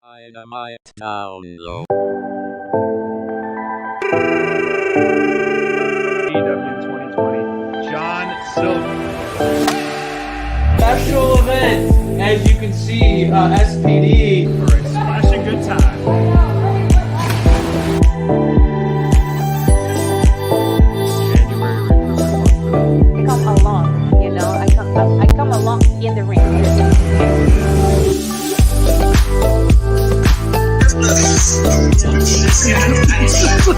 Dynamite download. AEW 2020. John Silver. Special event, as you can see, SPD. For a splashing good time. I come along, you know. I come along in the ring. I would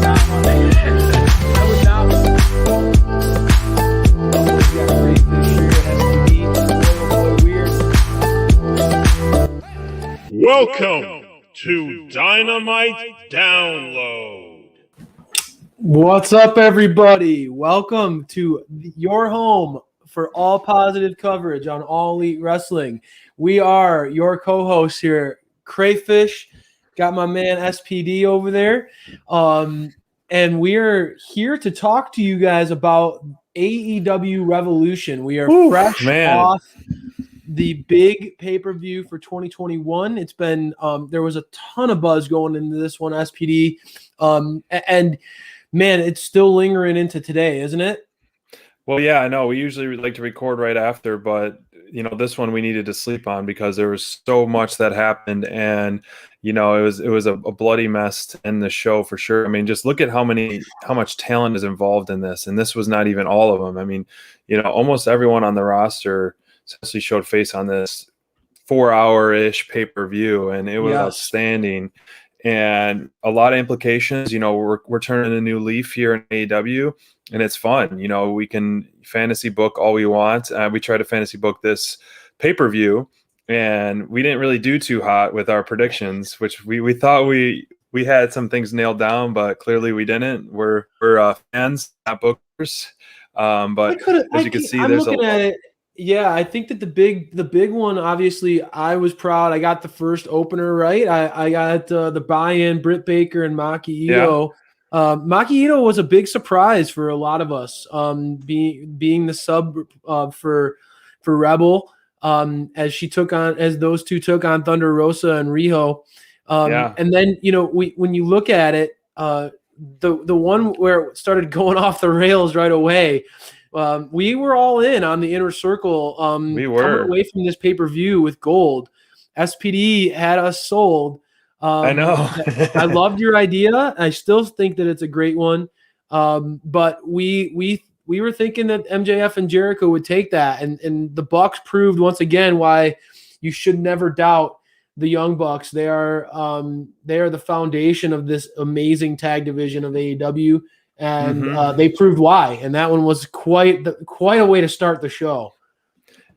not want to I would not. Welcome to Dynamite Download. What's up, everybody? Welcome to your home for all positive coverage on All Elite Wrestling. We are your co-hosts here, Crayfish. Got my man SPD over there. And we're here to talk to you guys about AEW Revolution. We are fresh off the big pay-per-view for 2021. It's been there was a ton of buzz going into this one, SPD. And man, it's still lingering into today, isn't it? Well, yeah, I know. We usually like to record right after, but this one we needed to sleep on because there was so much that happened, and it was a bloody mess to end the show for sure. I mean, just look at how much talent is involved in this, and this was not even all of them. I mean, almost everyone on the roster essentially showed face on this 4-hour-ish pay-per-view, and it was outstanding. And a lot of implications. We're turning a new leaf here in AEW, and it's fun. We can fantasy book all we want. We tried to fantasy book this pay-per-view, and we didn't really do too hot with our predictions, which we thought we had some things nailed down, but clearly we didn't. We're fans, not bookers. But as you can see, there's a lot. Yeah, I think that the big one, obviously, I was proud. I got the first opener right. I got the buy-in, Britt Baker and Maki Ito. Yeah. Maki Ito was a big surprise for a lot of us, being the sub for Rebel, as those two took on Thunder Rosa and Riho. And then when you look at it, the one where it started going off the rails right away. We were all in on the Inner Circle. We were coming away from this pay-per-view with gold. SPD had us sold. I know. I loved your idea. I still think that it's a great one. But we were thinking that MJF and Jericho would take that, and the Bucks proved once again why you should never doubt the Young Bucks. They are the foundation of this amazing tag division of AEW. And they proved why, and that one was quite a way to start the show.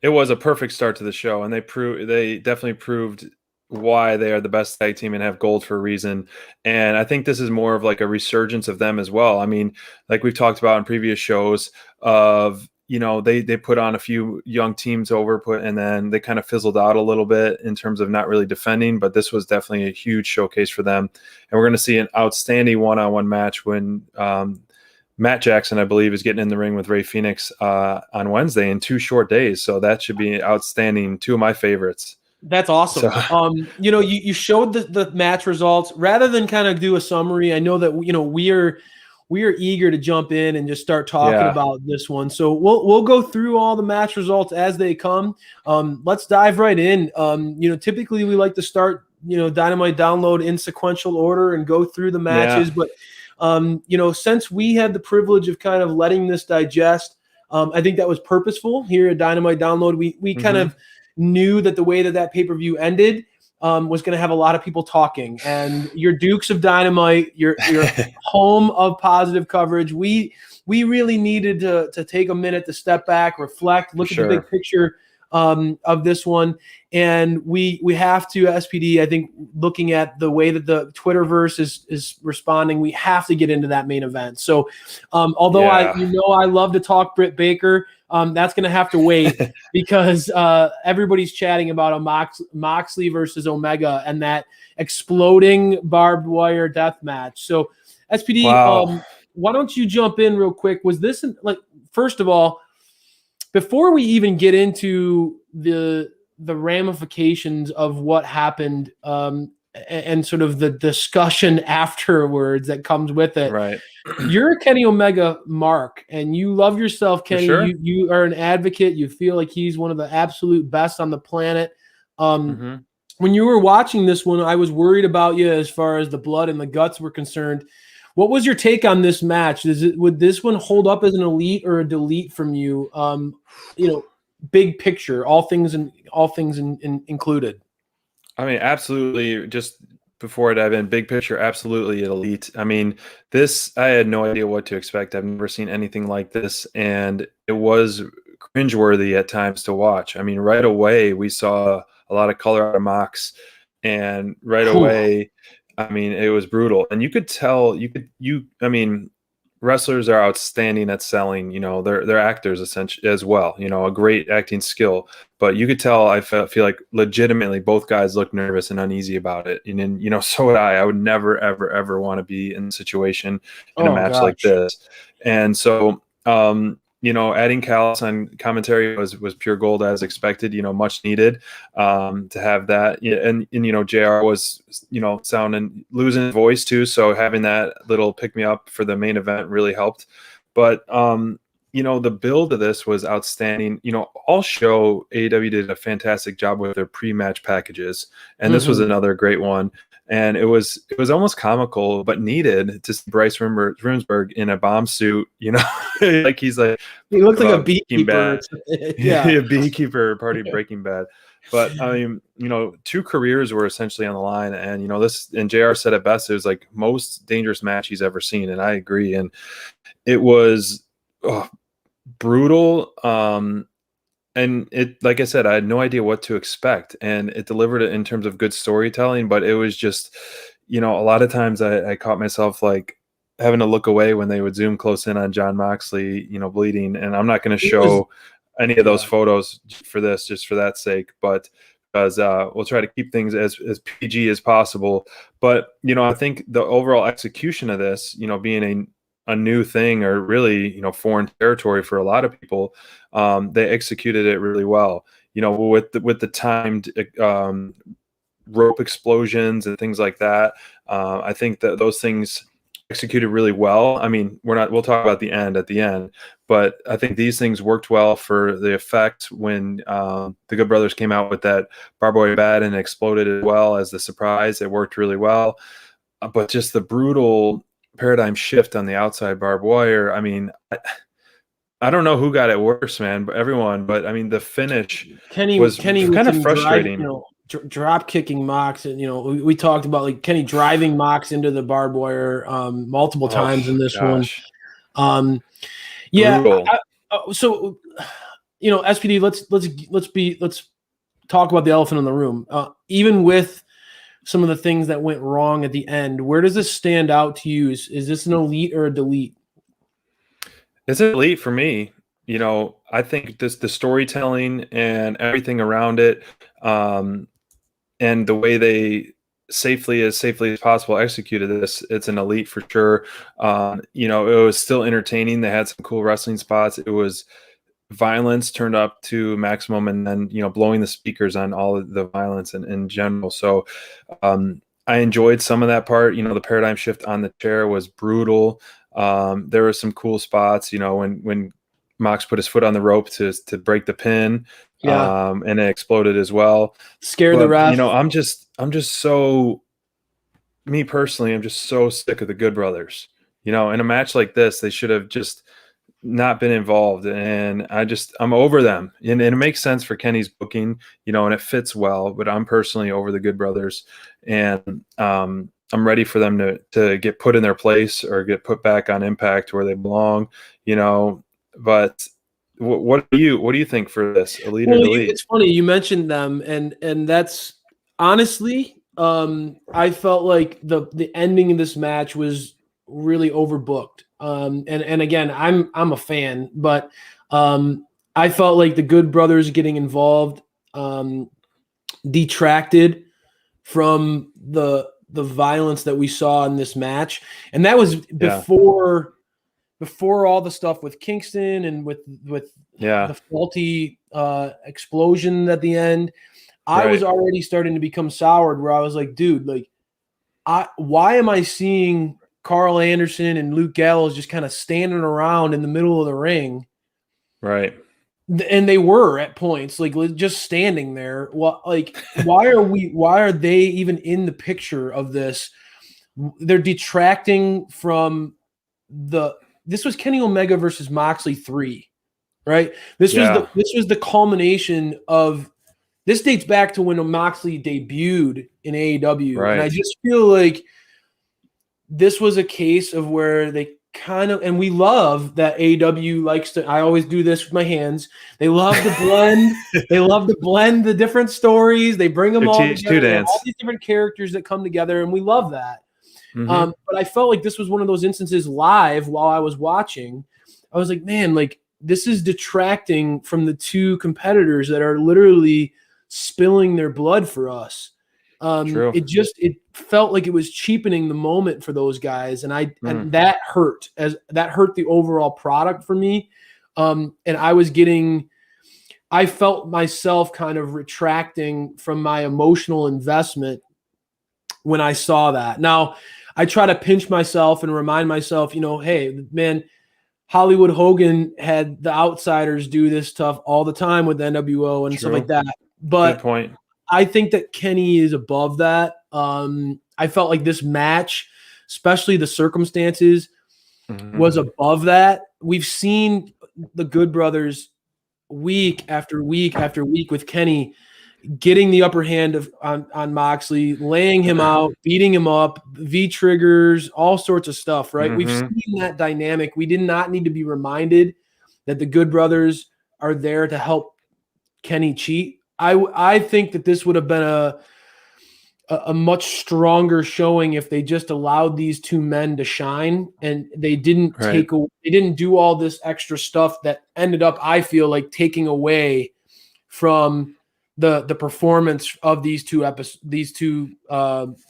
It was a perfect start to the show, and they definitely proved why they are the best tag team and have gold for a reason. And I think this is more of like a resurgence of them as well. I mean, like we've talked about in previous shows of they put on a few young teams and then they kind of fizzled out a little bit in terms of not really defending, but this was definitely a huge showcase for them. And we're going to see an outstanding one-on-one match when Matt Jackson, I believe, is getting in the ring with Rey Fenix on Wednesday in 2 short days. So that should be outstanding. 2 of my favorites. That's awesome. So, you showed the match results rather than kind of do a summary. I know that we are eager to jump in and just start talking about this one. So we'll go through all the match results as they come. Let's dive right in. Typically we like to start, Dynamite Download in sequential order and go through the matches. But, since we had the privilege of kind of letting this digest, I think that was purposeful here at Dynamite Download. We kind of knew that the way that pay-per-view ended was going to have a lot of people talking, and your Dukes of Dynamite, your home of positive coverage. We really needed to take a minute to step back, reflect, look at the big picture of this one. And we have to, SPD, I think, looking at the way that the Twitterverse is responding, we have to get into that main event. So although I love to talk Britt Baker, that's going to have to wait because everybody's chatting about a Moxley versus Omega and that exploding barbed wire death match. So SPD, why don't you jump in real quick? Was this first of all, before we even get into the the ramifications of what happened, and sort of the discussion afterwards that comes with it. Right. You're a Kenny Omega mark, and you love yourself, Kenny. sure. You are an advocate. You feel like he's one of the absolute best on the planet. Mhm. When you were watching this one, I was worried about you as far as the blood and the guts were concerned. What was your take on this match? Would this one hold up as an elite or a delete from you? Big picture, all things included. I mean, absolutely. Just before I dive in, big picture, absolutely elite. I mean, I had no idea what to expect. I've never seen anything like this, and it was cringeworthy at times to watch. I mean, right away we saw a lot of color out of Mox, and right away, I mean, it was brutal, and you could tell. I mean, wrestlers are outstanding at selling. They're actors essentially as well. A great acting skill. But you could tell. I feel like legitimately both guys looked nervous and uneasy about it. And then so would I. I would never ever ever want to be in a situation in a match like this. And so adding Callis on commentary was pure gold as expected. Much needed to have that. And JR was losing his voice too. So having that little pick me up for the main event really helped. But the build of this was outstanding. All show AEW did a fantastic job with their pre-match packages, and this was another great one. And it was almost comical, but needed to see Bryce Rumsberg in a bomb suit. Like he looked like a beekeeper. Yeah, a beekeeper party of Breaking Bad. But I mean, two careers were essentially on the line, and and JR said it best. It was like most dangerous match he's ever seen, and I agree. And it was brutal. And it, like I said, I had no idea what to expect, and it delivered it in terms of good storytelling. But it was just, a lot of times I caught myself like having to look away when they would zoom close in on John Moxley, bleeding. And I'm not going to show any of those photos for this, just for that sake. But because we'll try to keep things as PG as possible. But I think the overall execution of this, being a new thing, or really foreign territory for a lot of people, they executed it really well. With the timed rope explosions and things like that. I think that those things executed really well. I mean, we'll talk about the end at the end, but I think these things worked well for the effect when the Good Brothers came out with that barbed wire bat and exploded as well as the surprise. It worked really well, but just the brutal paradigm shift on the outside barbed wire. I mean, I don't know who got it worse, man, but everyone. But I mean, the finish was kind of frustrating. Drop kicking Mox, and we talked about like Kenny driving Mox into the barbed wire multiple times in this one. So SPD, let's talk about the elephant in the room. Even with some of the things that went wrong at the end, where does this stand out to you? Is this an elite or a delete? It's an elite for me. I think the storytelling and everything around it, and the way they safely as possible executed this, it's an elite for sure. It was still entertaining. They had some cool wrestling spots. It was violence turned up to maximum, and then blowing the speakers on all of the violence in general. So I enjoyed some of that part. The paradigm shift on the chair was brutal. There were some cool spots, when Mox put his foot on the rope to break the pin, and it exploded as well. Scared the ref. I'm just so, me personally, I'm just so sick of the Good Brothers. In a match like this, they should have just not been involved, and I'm over them. And it makes sense for Kenny's booking, and it fits well, but I'm personally over the Good Brothers, and I'm ready for them to get put in their place or get put back on Impact where they belong, but what do you think for this, elite or delete? It's funny you mentioned them, and that's honestly, I felt like the ending of this match was really overbooked. And again, I'm a fan, but I felt like the Good Brothers getting involved detracted from the violence that we saw in this match, and that was before before all the stuff with Kingston and with the faulty explosion at the end, I was already starting to become soured where I was like, dude, like, why am I seeing Carl Anderson and Luke Gallows just kind of standing around in the middle of the ring? Right. And they were at points like just standing there. What, like, why are they even in the picture of this? They're detracting from this was Kenny Omega versus Moxley 3, right? This was the culmination of, this dates back to when Moxley debuted in AEW. Right. And I just feel like this was a case of where they kind of, and we love that AEW likes to, I always do this with my hands. They love to blend, the different stories. They bring them all together, all these different characters that come together, and we love that. Mm-hmm. But I felt like this was one of those instances live while I was watching. I was like, man, like, this is detracting from the two competitors that are literally spilling their blood for us. It felt like it was cheapening the moment for those guys. And and that hurt the overall product for me. And I felt myself kind of retracting from my emotional investment when I saw that. Now I try to pinch myself and remind myself, hey, man, Hollywood Hogan had the Outsiders do this stuff all the time with NWO and stuff like that. But good point. I think that Kenny is above that. I felt like this match, especially the circumstances, was above that. We've seen the Good Brothers week after week after week with Kenny getting the upper hand on Moxley, laying him out, beating him up, V-triggers, all sorts of stuff, right? We've seen that dynamic. We did not need to be reminded that the Good Brothers are there to help Kenny cheat. I think that this would have been a much stronger showing if they just allowed these two men to shine and they didn't they didn't do all this extra stuff that ended up, I feel like, taking away from the performance of these two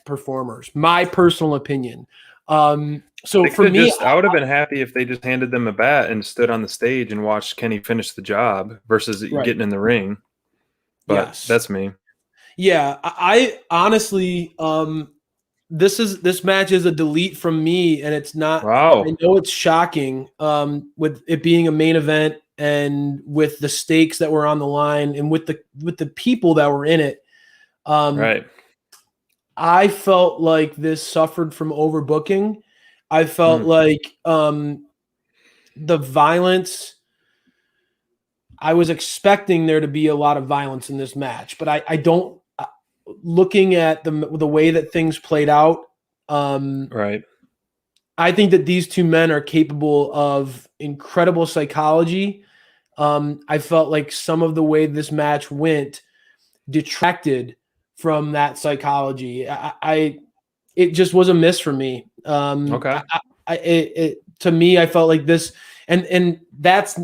performers. My personal opinion. So for me, I would have been happy if they just handed them a bat and stood on the stage and watched Kenny finish the job versus getting in the ring. But that's me. Yeah, I honestly, this match is a delete from me, and it's not. Wow. I know it's shocking, with it being a main event and with the stakes that were on the line and with the people that were in it. I felt like this suffered from overbooking. I felt like the violence. I was expecting there to be a lot of violence in this match, but I don't. Looking at the way that things played out, I think that these two men are capable of incredible psychology. I felt like some of the way this match went detracted from that psychology. It just was a miss for me. To me, I felt like this, and that's.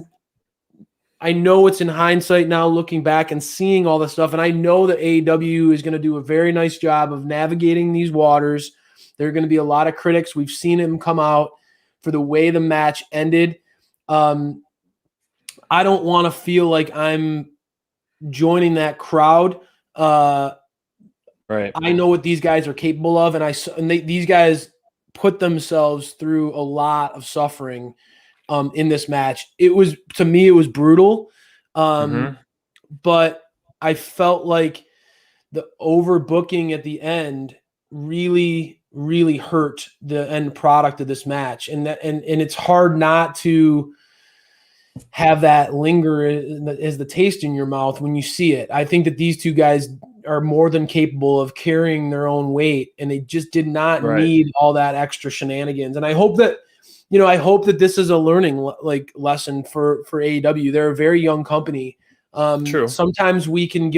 I know it's in hindsight now, looking back and seeing all the stuff, and I know that AEW is going to do a very nice job of navigating these waters. There are going to be a lot of critics. We've seen him come out for the way the match ended. I don't want to feel like I'm joining that crowd. I know what these guys are capable of, and these guys put themselves through a lot of suffering. In this match, to me it was brutal, but I felt like the overbooking at the end really, really hurt the end product of this match, and it's hard not to have that linger as the taste in your mouth when you see it. I think that these two guys are more than capable of carrying their own weight, and they just did not need all that extra shenanigans. And I hope that. This is a learning lesson for AEW. They're a very young company. True. Sometimes we can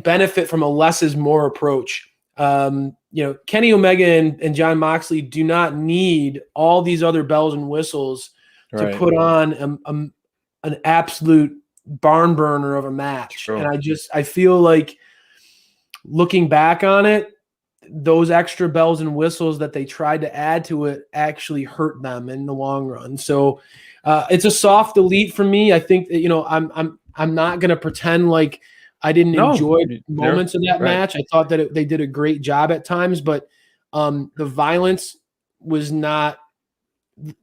benefit from a less is more approach. Kenny Omega and Jon Moxley do not need all these other bells and whistles to put on an absolute barn burner of a match. True. And I feel like looking back on it, those extra bells and whistles that they tried to add to it actually hurt them in the long run. So it's a soft delete for me. I think that, I'm not going to pretend like I didn't enjoy moments of that match. I thought that they did a great job at times, but the violence was not.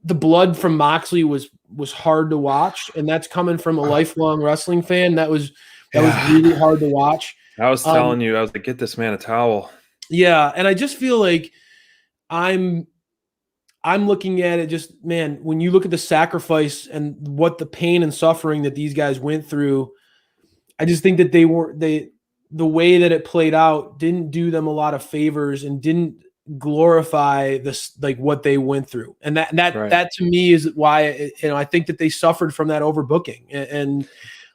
The blood from Moxley was hard to watch, and that's coming from a lifelong wrestling fan. That was really hard to watch. I was telling you, I was like, get this man a towel. Yeah, and I just feel like I'm looking at it just, man, when you look at the sacrifice and what the pain and suffering that these guys went through, I just think that the way that it played out didn't do them a lot of favors and didn't glorify this, like what they went through. And that to me is why, I think that they suffered from that overbooking. And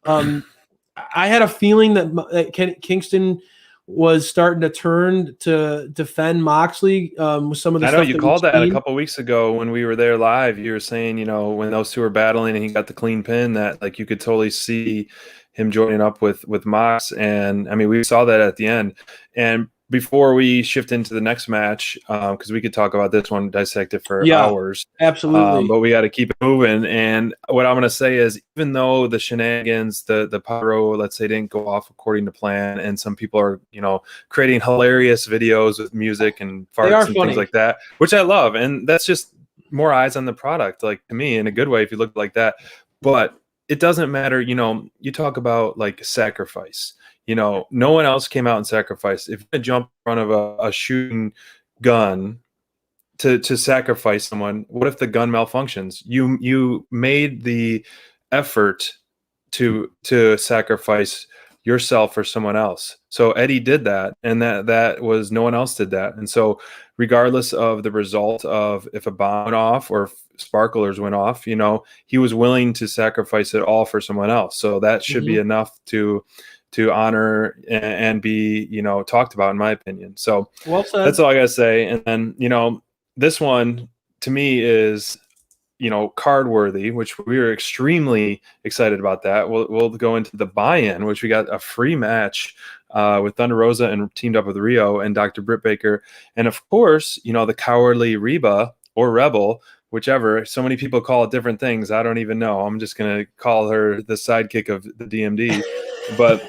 I had a feeling that Kingston was starting to turn to defend Moxley with some of the I know stuff you called that a couple of weeks ago when we were there live. You were saying, when those two were battling and he got the clean pin, that like you could totally see him joining up with Mox. And I mean, we saw that at the end. And before we shift into the next match, because we could talk about this one, dissect it for hours. Absolutely. But we got to keep it moving. And what I'm going to say is, even though the shenanigans, the pyro, let's say, didn't go off according to plan, and some people are, creating hilarious videos with music and farts and things like that, which I love. And that's just more eyes on the product, like, to me, in a good way, if you look like that. But it doesn't matter. You talk about like sacrifice. No one else came out and sacrificed. If you're going to jump in front of a shooting gun to sacrifice someone, what if the gun malfunctions? You made the effort to sacrifice yourself for someone else. So Eddie did that, and that was, no one else did that. And so regardless of the result of if a bomb went off or if sparklers went off, he was willing to sacrifice it all for someone else. So that should be enough to honor and be, talked about, in my opinion. So well said. That's all I gotta say. And then, this one to me is, card worthy, which we were extremely excited about. That we'll go into the buy-in, which we got a free match with Thunder Rosa and teamed up with Rio and Dr. Britt Baker. And of course, the cowardly Reba or Rebel, whichever. So many people call it different things. I don't even know. I'm just going to call her the sidekick of the DMD. But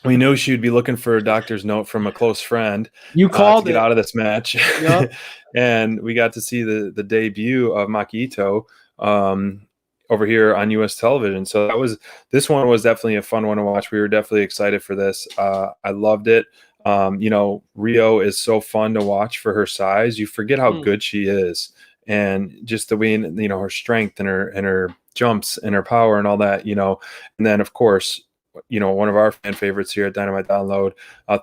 we knew she would be looking for a doctor's note from a close friend. You called to get out of this match. Yep. And we got to see the debut of Maki Ito over here on U.S. television. So this one was definitely a fun one to watch. We were definitely excited for this. I loved it. Rio is so fun to watch for her size. You forget how good she is. And just the way, her strength and her jumps and her power and all that, and then of course, one of our fan favorites here at Dynamite Download,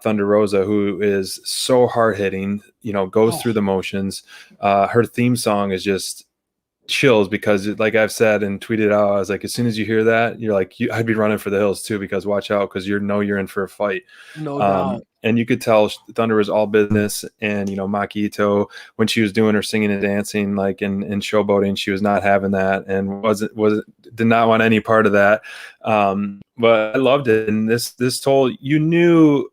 Thunder Rosa, who is so hard hitting, goes through the motions. Her theme song is just chills because, like I've said and tweeted out, I was like, as soon as you hear that, you're like, I'd be running for the hills too, because watch out, because you're in for a fight. No doubt. And you could tell Thunder was all business. And, Maki Ito, when she was doing her singing and dancing, like in showboating, she was not having that and did not want any part of that. But I loved it. And this told, you knew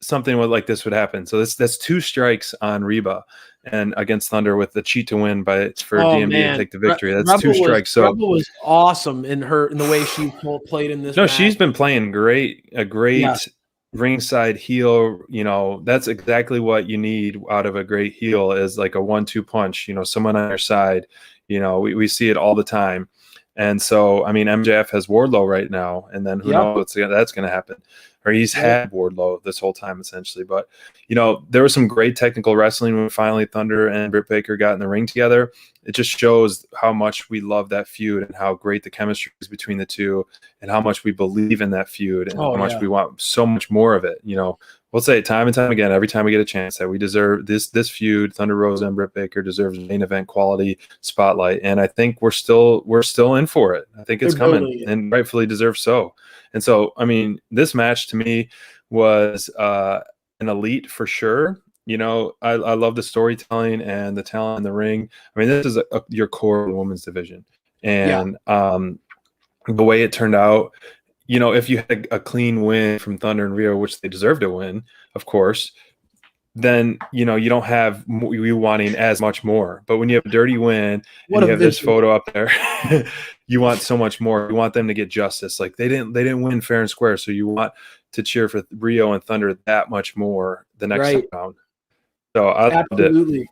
something like this would happen. So that's 2 strikes on Reba and against Thunder with the cheat to win for DMD to take the victory. That's Rebel 2 strikes. So Rebel was awesome in the way she played in this. No, match. She's been playing great. Ringside heel, that's exactly what you need out of a great heel, is like a 1-2 punch, someone on your side. We see it all the time. And so, I mean, MJF has Wardlow right now, and then who knows what's that's going to happen. Or he's had Wardlow this whole time, essentially. But, there was some great technical wrestling when finally Thunder and Britt Baker got in the ring together. It just shows how much we love that feud and how great the chemistry is between the two and how much we believe in that feud and how much we want so much more of it. We'll say it time and time again, every time we get a chance, that we deserve this feud. Thunder Rosa and Britt Baker deserves main event quality spotlight. And I think we're still in for it. I think it's coming, and rightfully deserved so. And so, I mean, this match to me was an elite for sure. I love the storytelling and the talent in the ring. I mean, this is your core of the women's division. And the way it turned out, if you had a clean win from Thunder and Rio, which they deserve to win, of course, then you don't have you wanting as much more. But when you have a dirty win and you have this photo up there, you want so much more. You want them to get justice. Like they didn't win fair and square, so you want to cheer for Rio and Thunder that much more the next round. So I absolutely.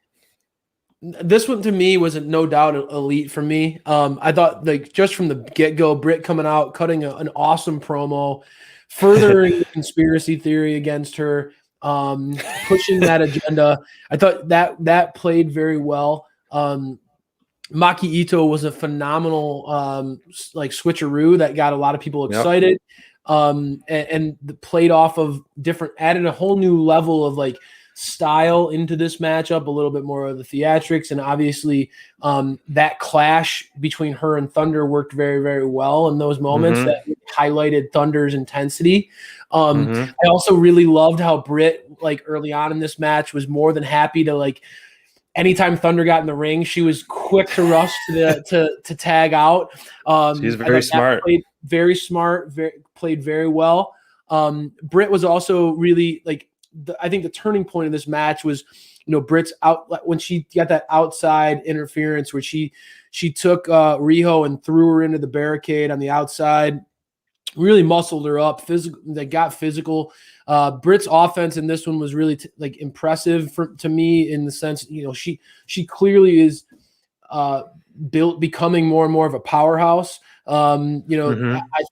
This one to me was no doubt elite for me. I thought like just from the get-go, Britt coming out, cutting an awesome promo, furthering the conspiracy theory against her, pushing that agenda. I thought that played very well. Maki Ito was a phenomenal like switcheroo that got a lot of people excited. And played off of added a whole new level of like style into this matchup, a little bit more of the theatrics, and obviously that clash between her and Thunder worked very, very well in those moments that highlighted Thunder's intensity. I also really loved how Britt, like early on in this match, was more than happy to like anytime Thunder got in the ring, she was quick to rush to tag out. She's very smart. Played very smart, played very well. Britt was also really like, I think the turning point of this match was, Britt's out when she got that outside interference where she took Riho and threw her into the barricade on the outside, really muscled her up. They got physical. Britt's offense in this one was really like impressive to me in the sense, she clearly is becoming more and more of a powerhouse. I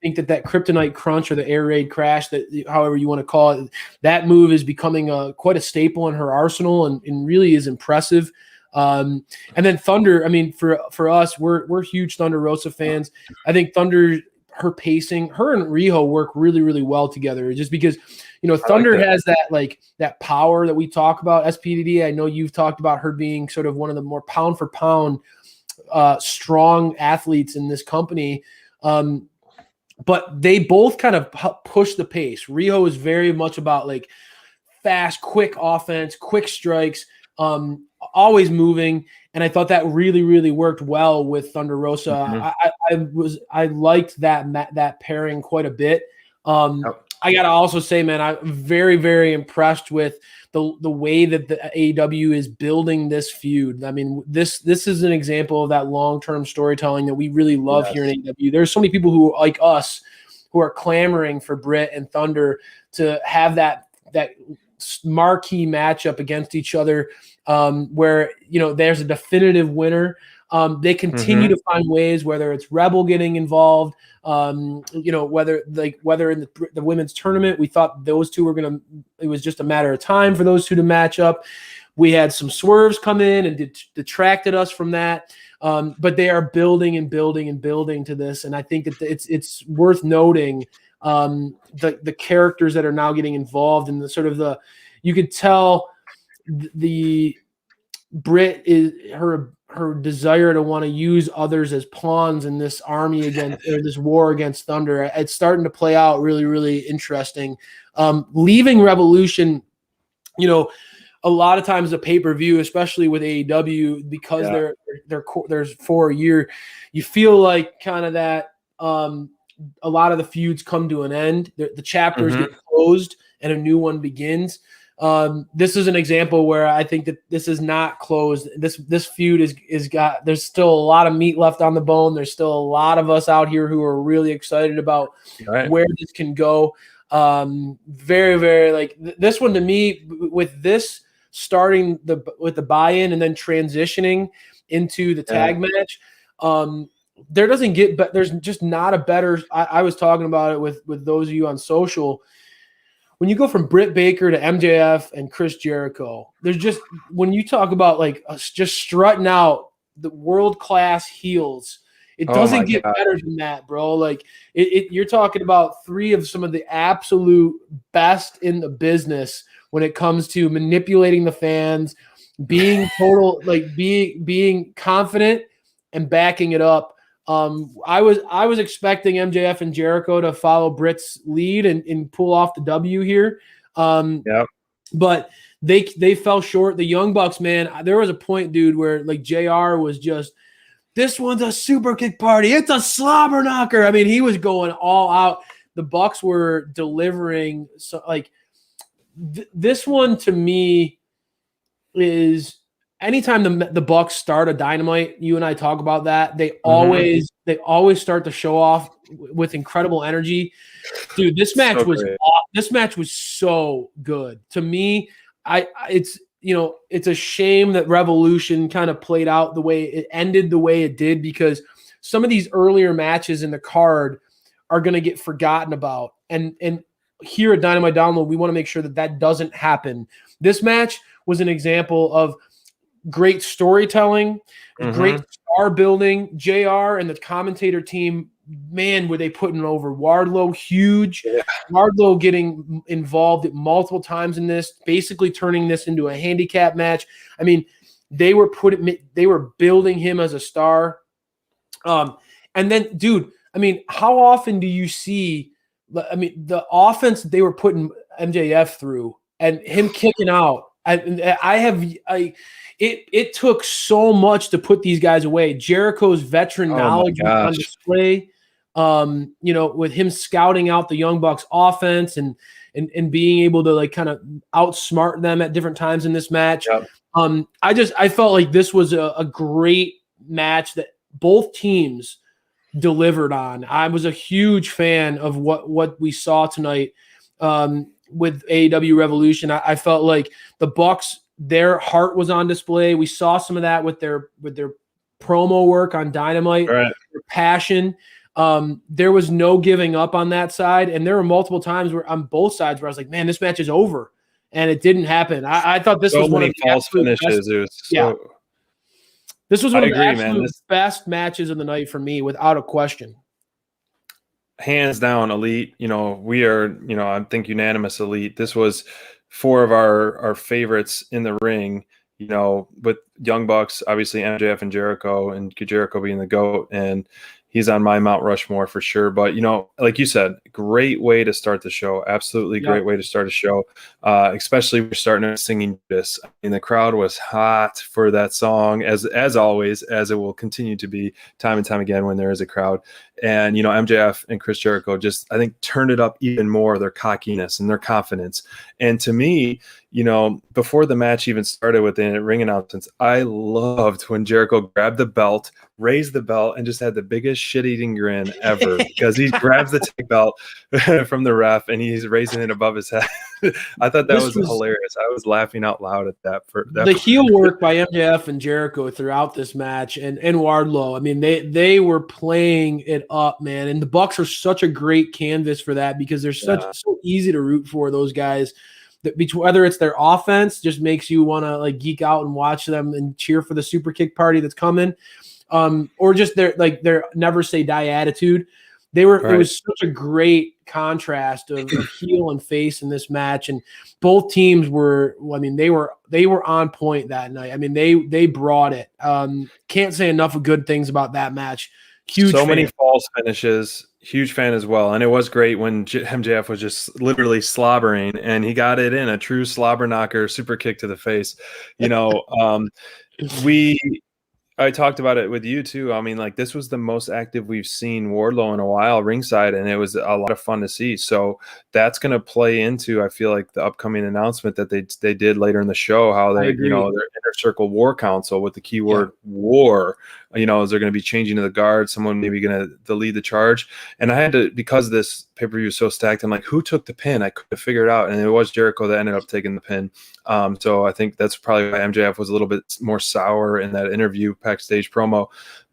think that kryptonite crunch or the air raid crash, that however you want to call it, that move is becoming quite a staple in her arsenal and really is impressive. And then Thunder, I mean, for us, we're huge Thunder Rosa fans. I think Thunder, her pacing, her and Riho work really, really well together, just because, Thunder has that power that we talk about. SPDD, I know you've talked about her being sort of one of the more pound for pound strong athletes in this company. But they both kind of push the pace. Riho is very much about like fast, quick offense, quick strikes, always moving. And I thought that really, really worked well with Thunder Rosa. I liked that pairing quite a bit. I got to also say, man, I'm very, very impressed with the way that the AEW is building this feud. I mean, this is an example of that long-term storytelling that we really love here in AEW. There's so many people who, like us, who are clamoring for Britt and Thunder to have that marquee matchup against each other, where there's a definitive winner. They continue to find ways, whether it's Rebel getting involved, whether in the women's tournament, we thought those two were it was just a matter of time for those two to match up. We had some swerves come in and detracted us from that. But they are building and building and building to this. And I think that it's worth noting the characters that are now getting involved in the sort of you could tell the Britt is her desire to want to use others as pawns in this army this war against Thunder. It's starting to play out really, really interesting. Leaving Revolution, a lot of times the pay-per-view, especially with AEW, because there's 4 a year, you feel like kind of that a lot of the feuds come to an end. The chapters get closed and a new one begins. This is an example where I think that this is not closed. This feud there's still a lot of meat left on the bone. There's still a lot of us out here who are really excited about where this can go. Very, very like this one to me, with this starting with the buy-in and then transitioning into the tag match. There's just not a better, I was talking about it with those of you on social. When you go from Britt Baker to MJF and Chris Jericho, there's just, when you talk about like just strutting out the world-class heels, it doesn't get better than that, bro. Like you're talking about three of some of the absolute best in the business when it comes to manipulating the fans, being being confident and backing it up. I was expecting MJF and Jericho to follow Britt's lead and pull off the W here. But they fell short. The Young Bucks, man, there was a point, dude, where like JR was just, this one's a super kick party. It's a slobber knocker. I mean, he was going all out. The Bucks were delivering. So like this one to me, is anytime the Bucks start a Dynamite, you and I talk about that. They always start the show off with incredible energy. Dude, this match was so good to me. It's a shame that Revolution kind of played out the way it ended, the way it did, because some of these earlier matches in the card are going to get forgotten about. And here at Dynamite Download, we want to make sure that doesn't happen. This match was an example of great storytelling, great star building. JR and the commentator team, man, were they putting over Wardlow huge. Yeah. Wardlow getting involved at multiple times in this, basically turning this into a handicap match. I mean, they were building him as a star. And then, dude, I mean, how often do you see, I mean, the offense they were putting MJF through and him kicking out? It took so much to put these guys away. Jericho's veteran knowledge was on display. With him scouting out the Young Bucks offense and being able to like kind of outsmart them at different times in this match. Yep. I felt like this was a great match that both teams delivered on. I was a huge fan of what we saw tonight with AEW Revolution. I felt like the Bucks, their heart was on display. We saw some of that with their promo work on Dynamite, right. Their passion. There was no giving up on that side, and there were multiple times where on both sides where I was like, man, this match is over, and it didn't happen. I thought this was one of the false finishes. This was one of the absolute best matches of the night for me, without a question. Hands down, elite. We are, I think unanimous elite. This was 4 of our favorites in the ring. With Young Bucks, obviously MJF and Jericho being the GOAT, and he's on my Mount Rushmore for sure. But, like you said, great way to start the show. Absolutely great way to start a show, especially we're starting singing this. I mean, the crowd was hot for that song, as always, as it will continue to be time and time again when there is a crowd. And, MJF and Chris Jericho just, I think, turned it up even more, their cockiness and their confidence. And to me, before the match even started with the ring announcements, I loved when Jericho grabbed the belt, raised the belt, and just had the biggest shit-eating grin ever because he grabs the tag belt from the ref and he's raising it above his head. I thought that was hilarious. I was laughing out loud at that. The heel work by MJF and Jericho throughout this match and Wardlow, I mean, they were playing it up, man. And the Bucks are such a great canvas for that because they're so easy to root for, those guys. Whether it's their offense just makes you want to like geek out and watch them and cheer for the super kick party that's coming, or just their never say die attitude. It was such a great contrast of heel and face in this match, and both teams were. I mean, they were on point that night. I mean, they brought it. Can't say enough of good things about that match. Huge. So many false finishes. Huge fan as well. And it was great when MJF was just literally slobbering and he got it in, a true slobber knocker, super kick to the face. I talked about it with you too. I mean, like, this was the most active we've seen Wardlow in a while ringside, and it was a lot of fun to see. So that's going to play into, I feel like, the upcoming announcement that they did later in the show, how they, their Inner Circle War Council with the keyword war, is they're going to be changing to the guard, someone maybe going to lead the charge. And I had to, because this pay-per-view is so stacked, I'm like, who took the pin? I couldn't figure it out. And it was Jericho that ended up taking the pin. So I think that's probably why MJF was a little bit more sour in that interview backstage promo.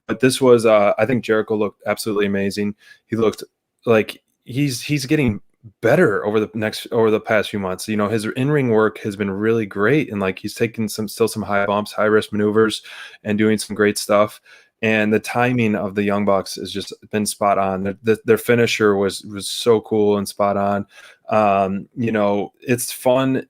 But this was, I think Jericho looked absolutely amazing. He looked like he's getting better over the past few months. His in-ring work has been really great, and like he's taking some high bumps, high risk maneuvers, and doing some great stuff. And the timing of the Young Bucks has just been spot on. Their finisher was so cool and spot on. It's fun.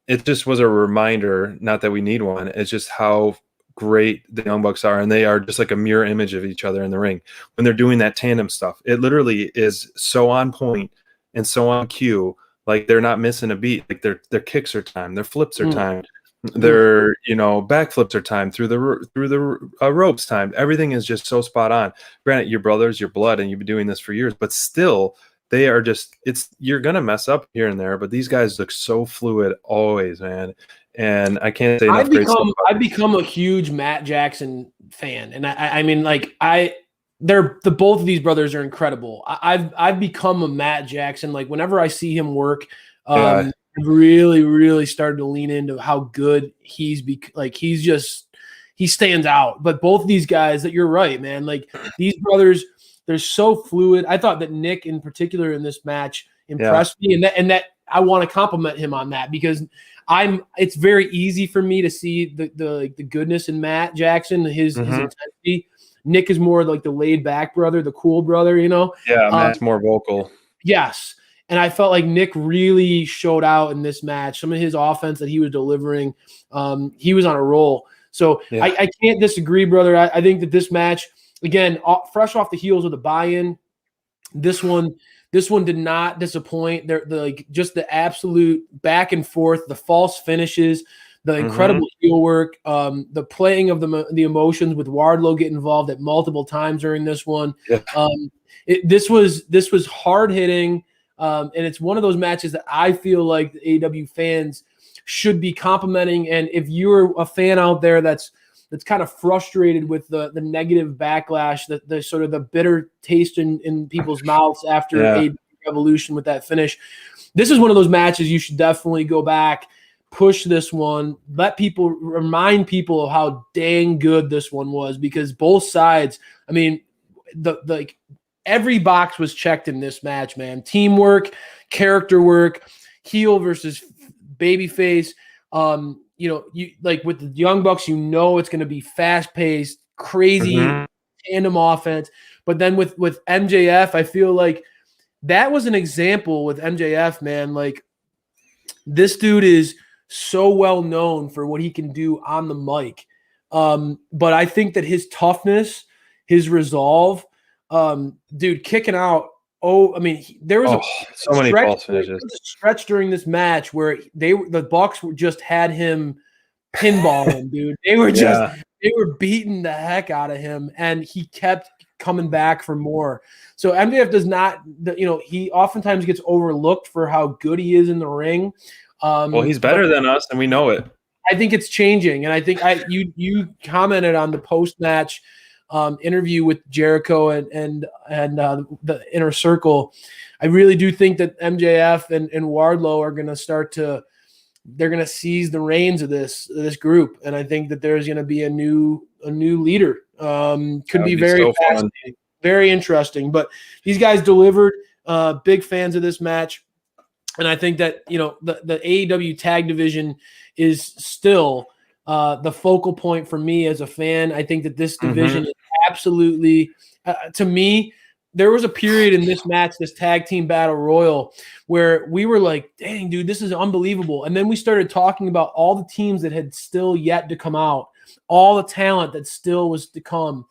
It just was a reminder, not that we need one. It's just how great the Young Bucks are, and they are just like a mirror image of each other in the ring when they're doing that tandem stuff. It literally is so on point and so on cue, like they're not missing a beat. Like their kicks are timed, their flips are timed, their backflips are timed, through the ropes timed. Everything is just so spot on. Granted, your brothers, your blood, and you've been doing this for years, but still, they are just, you're gonna mess up here and there, but these guys look so fluid always, man. And I can't say enough great stuff. I've become a huge Matt Jackson fan, and I mean, like both of these brothers are incredible. I've become a Matt Jackson. Like whenever I see him work, I've really started to lean into how good he stands out. But both of these guys, that you're right, man. Like these brothers, they're so fluid. I thought that Nick in particular in this match impressed me, and that I want to compliment him on that because it's very easy for me to see the goodness in Matt Jackson, his intensity. Nick is more like the laid back brother, the cool brother, you know? Yeah, Matt's more vocal. Yes. And I felt like Nick really showed out in this match. Some of his offense that he was delivering, he was on a roll. So I can't disagree, brother. I think that this match, again, fresh off the heels of the buy-in, this one did not disappoint. Just the absolute back and forth, the false finishes, the incredible heel work, the playing of the emotions with Wardlow getting involved at multiple times during this one. Yeah. This was hard hitting, and it's one of those matches that I feel like the AEW fans should be complimenting. And if you're a fan out there that's kind of frustrated with the negative backlash, the sort of the bitter taste in people's mouths after AEW Revolution with that finish, this is one of those matches you should definitely go back, push this one, remind people of how dang good this one was, because both sides, I mean, every box was checked in this match, man. Teamwork, character work, heel versus babyface. You like with the Young Bucks, it's going to be fast paced, crazy tandem offense. But then with MJF, I feel like that was an example with MJF, man. Like this dude is so well known for what he can do on the mic. But I think that his toughness, his resolve, dude, kicking out. Oh, I mean, there was so many false finishes. A stretch during this match where the Bucks just had him pinballing, dude. They were they were beating the heck out of him, and he kept coming back for more. So MJF does not, he oftentimes gets overlooked for how good he is in the ring. Well, he's better than us, and we know it. I think it's changing, and I think you commented on the post match interview with Jericho and the Inner Circle. I really do think that MJF and Wardlow are going to they're going to seize the reins of this group, and I think that there's going to be a new leader. Could be very fascinating, very interesting. But these guys delivered. Big fans of this match. And I think that, the AEW tag division is still the focal point for me as a fan. I think that this division is absolutely, to me, there was a period in this match, this tag team battle royal, where we were like, dang, dude, this is unbelievable. And then we started talking about all the teams that had still yet to come out, all the talent that still was to come.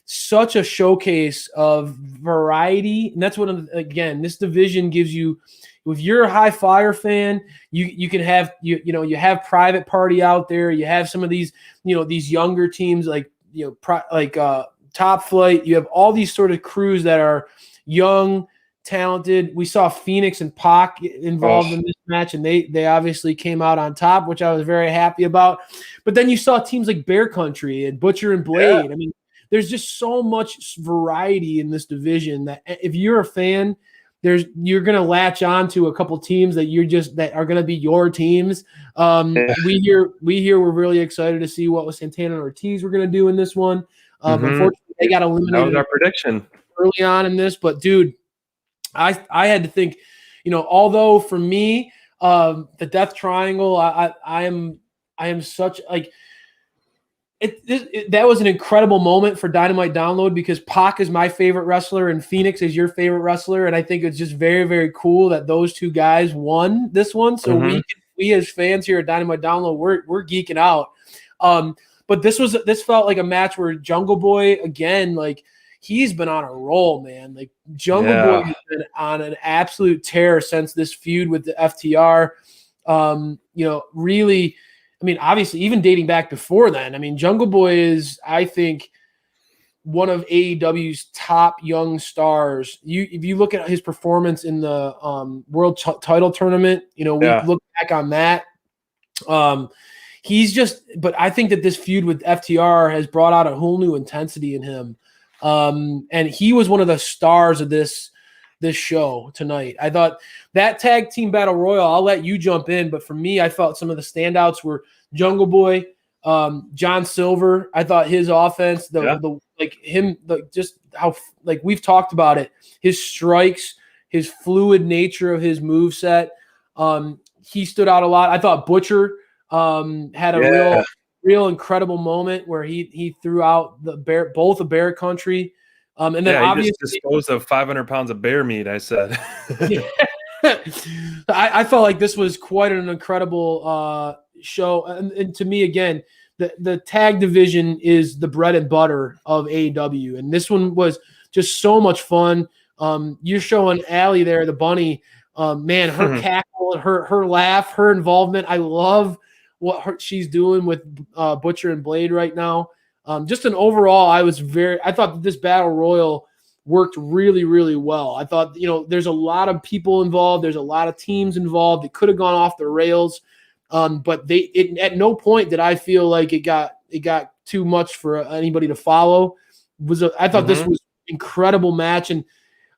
Such a showcase of variety. And that's what, again, this division gives you. If you're a high flyer fan, you can have you have Private Party out there. You have some of these these younger teams like Top Flight. You have all these sort of crews that are young, talented. We saw Phoenix and Pac involved in this match, and they obviously came out on top, which I was very happy about. But then you saw teams like Bear Country and Butcher and Blade. Yeah. I mean, there's just so much variety in this division that if you're a fan, you're going to latch on to a couple teams that are going to be your teams. We here we're really excited to see what Santana and Ortiz were going to do in this one. Unfortunately, they got eliminated. That was our prediction early on in this, but dude, I had to think, although for me, the Death Triangle, I am such like. That was an incredible moment for Dynamite Download because Pac is my favorite wrestler and Phoenix is your favorite wrestler, and I think it's just very, very cool that those two guys won this one. So we as fans here at Dynamite Download, we're geeking out. But this felt like a match where Jungle Boy again, like he's been on a roll, man. Like Jungle Boy has been on an absolute tear since this feud with the FTR. Really. I mean, obviously, even dating back before then, I mean, Jungle Boy is, I think, one of AEW's top young stars. If you look at his performance in the World Title Tournament, we look back on that. He's just, but I think that this feud with FTR has brought out a whole new intensity in him. And he was one of the stars of this show tonight. I thought that tag team battle royal, I'll let you jump in, but for me, I felt some of the standouts were Jungle Boy, John Silver. I thought his offense, just how, like we've talked about it, his strikes, his fluid nature of his moveset. He stood out a lot. I thought Butcher had a real incredible moment where he threw out both of Bear Country. And then obviously he just disposed of 500 pounds of bear meat, I said. I felt like this was quite an incredible show. And to me, again, the tag division is the bread and butter of AEW. And this one was just so much fun. You're showing Allie there, the bunny. Man, her cackle, her laugh, her involvement. I love what she's doing with Butcher and Blade right now. Just an overall, I thought that this battle royal worked really, really well. I thought, there's a lot of people involved. There's a lot of teams involved. It could have gone off the rails. But at no point did I feel like it got too much for anybody to follow. I thought this was an incredible match, and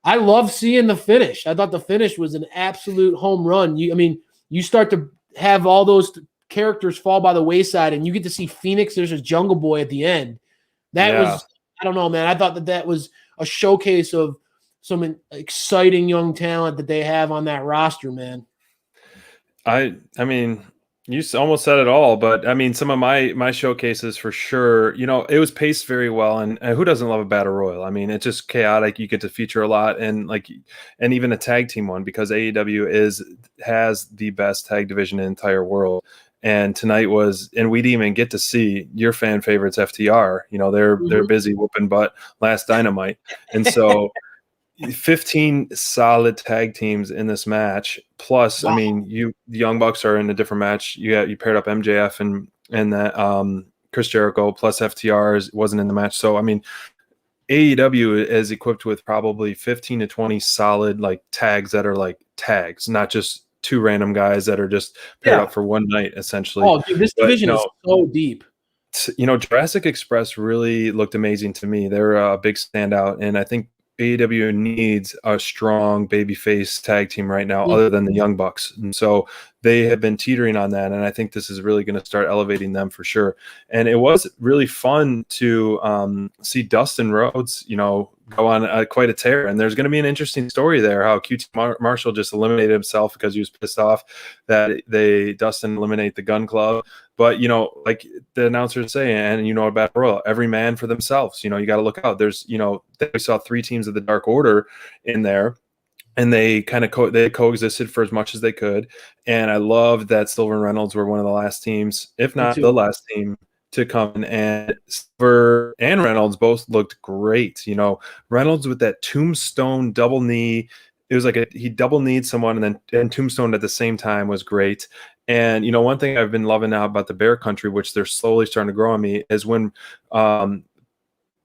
I love seeing the finish. I thought the finish was an absolute home run. You start to have all those characters fall by the wayside, and you get to see Phoenix. There's a Jungle Boy at the end. That was, I don't know, man. I thought that was a showcase of some exciting young talent that they have on that roster, man. I mean, you almost said it all, but I mean, some of my showcases for sure, it was paced very well, and who doesn't love a battle royal? I mean, it's just chaotic. You get to feature a lot, and even a tag team one, because AEW has the best tag division in the entire world. And tonight and we didn't even get to see your fan favorites FTR. They're busy whooping butt last Dynamite, and so 15 solid tag teams in this match. Plus, wow. I mean, the Young Bucks are in a different match. You paired up MJF and that Chris Jericho plus FTR wasn't in the match. So I mean, AEW is equipped with probably 15 to 20 solid tags that are tags, not just two random guys that are just paired up for one night, essentially. Oh, dude, this division is so deep. Jurassic Express really looked amazing to me. They're a big standout, and I think AEW needs a strong babyface tag team right now, other than the Young Bucks. And so they have been teetering on that, and I think this is really going to start elevating them for sure. And it was really fun to see Dustin Rhodes, go on quite a tear. And there's going to be an interesting story there, how QT Marshall just eliminated himself because he was pissed off that Dustin eliminate the Gun Club. But, like the announcers say, and about Royal, every man for themselves. You got to look out. There's, we saw 3 teams of the Dark Order in there, and they kind of they coexisted for as much as they could. And I love that Silver and Reynolds were one of the last teams, if not the last team, to come. And Silver and Reynolds both looked great. Reynolds with that tombstone double knee. It was like he double kneed someone and tombstone at the same time was great. And, one thing I've been loving now about the Bear Country, which they're slowly starting to grow on me, is when Bear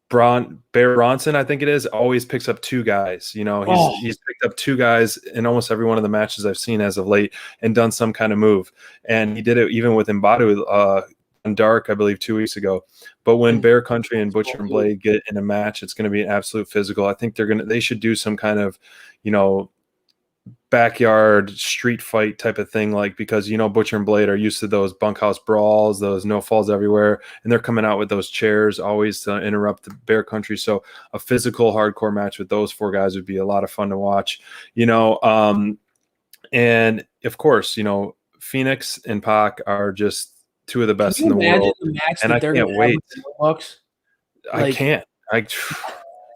Bronson, I think it is, always picks up 2 guys. He's picked up 2 guys in almost every one of the matches I've seen as of late and done some kind of move. And he did it even with Mbadu on Dark, I believe, 2 weeks ago. But when Bear Country and Butcher and Blade get in a match, it's going to be an absolute physical. I think they should do some kind of, backyard street fight type of thing, because Butcher and Blade are used to those bunkhouse brawls, those no falls everywhere, and they're coming out with those chairs always to interrupt the Bear Country. So a physical hardcore match with those 4 guys would be a lot of fun to watch. And of course, Phoenix and Pac are just 2 of the best in the world, and I can't wait. I can't.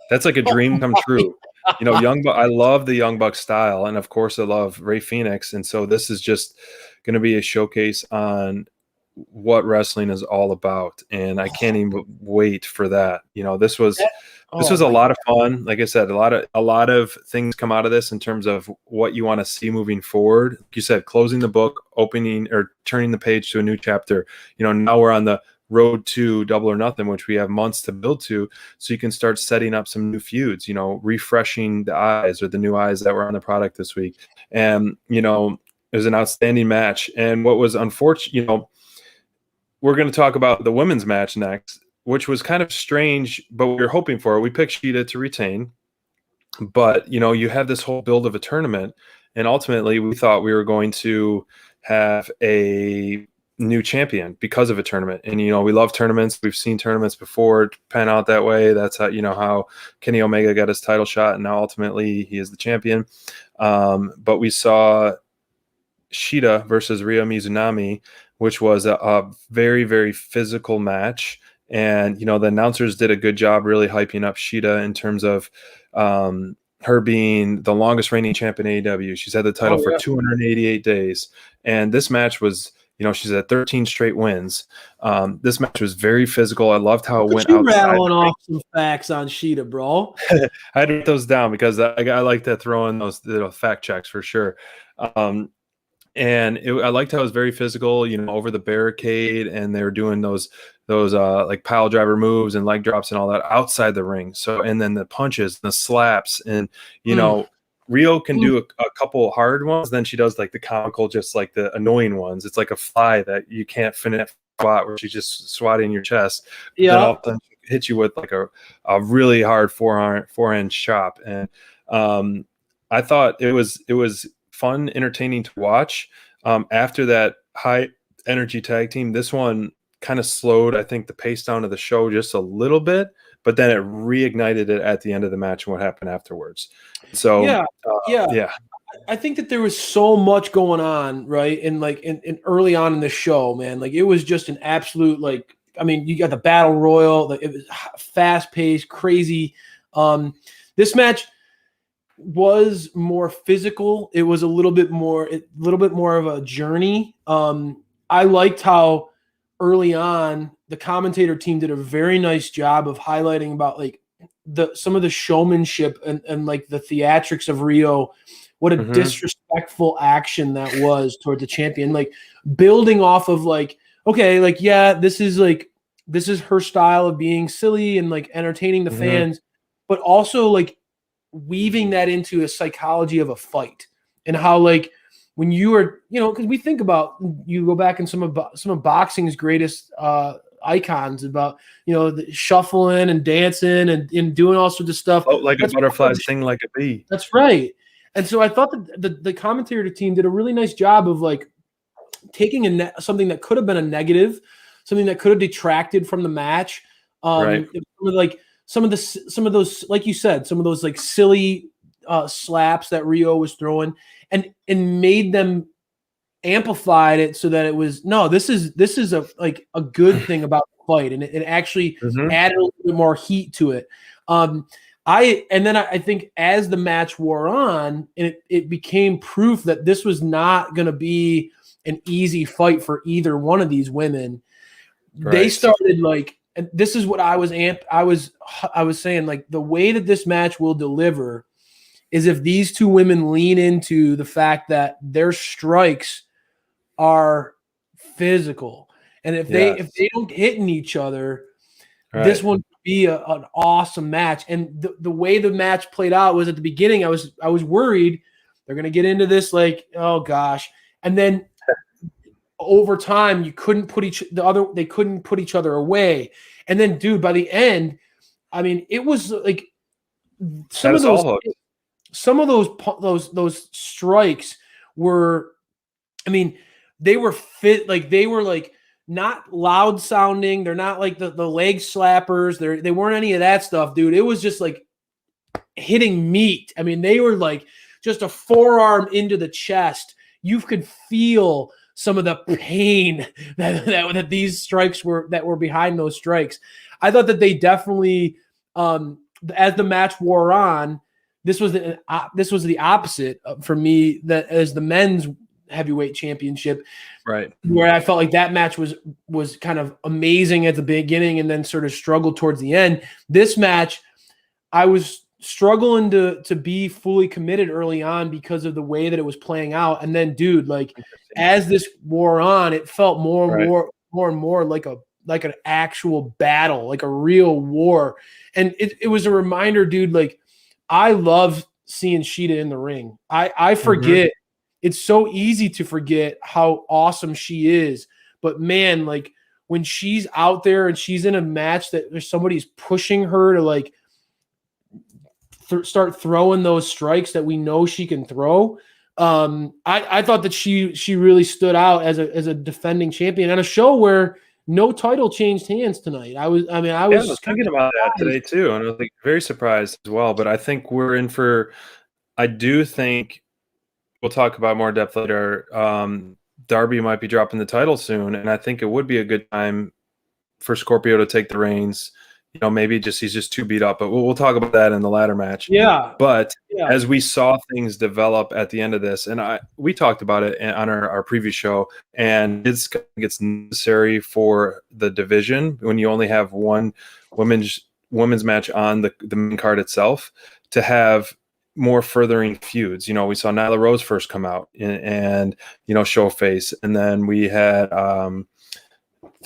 That's like a dream come true. I love the Young Bucks style, and of course I love Ray Phoenix, and so this is just going to be a showcase on what wrestling is all about, and I can't even wait for that. This was a lot of fun. Like I said, a lot of things come out of this in terms of what you want to see moving forward. Like you said, closing the book, opening or turning the page to a new chapter. Now we're on the road to Double or Nothing, which we have months to build to, so you can start setting up some new feuds, refreshing the eyes or the new eyes that were on the product this week. And, It was an outstanding match. And what was unfortunate, we're going to talk about the women's match next, which was kind of strange, but we were hoping for. We picked Shida to retain, but you have this whole build of a tournament, and ultimately we thought we were going to have a new champion because of a tournament. And we love tournaments. We've seen tournaments before pan out that way. That's how how Kenny Omega got his title shot, and now ultimately he is the champion. But we saw Shida versus Ryo Mizunami, which was a very, very physical match. And, the announcers did a good job really hyping up Shida in terms of her being the longest reigning champ in AEW. She's had the title for 288 days. And this match was, she's at 13 straight wins. This match was very physical. I loved how it went outside. Rattling off some facts on Shida, bro. I had to write those down because I like to throw in those fact checks for sure. And I liked how it was very physical, over the barricade, and they were doing those like pile driver moves and leg drops and all that outside the ring. So, and then the punches, the slaps, and Ryo can do a couple hard ones. Then she does like the comical, just like the annoying ones. It's like a fly that you can't finish swat, where she's just swatting your chest. Yeah, then all of a sudden she hit you with like a really hard forehand chop. And I thought it was fun, entertaining to watch. After that high energy tag team, this one kind of slowed, I think, the pace down of the show just a little bit, but then it reignited it at the end of the match and what happened afterwards. So yeah. I think that there was so much going on, right? And like in early on in the show, man, like it was just an absolute, like, I mean, you got the battle royal, like it was fast paced, crazy. This match was more physical. It was a little bit more of a journey. I liked how early on the commentator team did a very nice job of highlighting about like some of the showmanship and like the theatrics of Ryo. What a disrespectful action that was toward the champion. Like building off of like, okay, like, yeah, this is her style of being silly and like entertaining the fans, but also like weaving that into a psychology of a fight and how like when you are, because we think about, you go back in some of boxing's greatest icons about, the shuffling and dancing and doing all sorts of stuff. Oh, like a butterfly, sting like a bee. That's right. And so I thought that the commentator team did a really nice job of like taking something that could have been a negative, something that could have detracted from the match. Right. Like some of those, like you said, some of those like silly slaps that Ryo was throwing, and made them amplified it so that it was, no, this is a good thing about the fight, and it actually added a little bit more heat to it. I think as the match wore on, and it became proof that this was not going to be an easy fight for either one of these women. Right. They started like, and this is what I was saying, like the way that this match will deliver is if these two women lean into the fact that their strikes are physical, and if they don't hit in each other, this one could be an awesome match. And the way the match played out was at the beginning, I was worried they're gonna get into this like, oh gosh, and then over time they couldn't put each other away. And then, dude, by the end, I mean, it was like some of those strikes were, I mean, they were fit, like they were like not loud sounding. They're not like the leg slappers. They weren't any of that stuff, dude. It was just like hitting meat. I mean, they were like just a forearm into the chest. You could feel some of the pain that these strikes were behind those strikes. I thought that they definitely, as the match wore on, this was the opposite for me, that as the men's heavyweight championship, right, where I felt like that match was kind of amazing at the beginning and then sort of struggled towards the end. This match, I was struggling to be fully committed early on because of the way that it was playing out. And then, dude, like as this wore on, it felt more and more like an actual battle, like a real war. And it was a reminder, dude, like I love seeing Shida in the ring. I forget it's so easy to forget how awesome she is. But man, like when she's out there and she's in a match that there's somebody's pushing her to like start throwing those strikes that we know she can throw. I thought that she really stood out as a defending champion on a show where no title changed hands tonight. I was thinking about that today too, and I was like very surprised as well. But I think we're in for. I do think we'll talk about more depth later. Darby might be dropping the title soon, and I think it would be a good time for Scorpio to take the reins. Maybe he's just too beat up, but we'll talk about that in the ladder match. Yeah. But as we saw things develop at the end of this, and we talked about it on our previous show, and it's necessary for the division when you only have one women's match on the main card itself to have more furthering feuds. We saw Nyla Rose first come out and show face, and then we had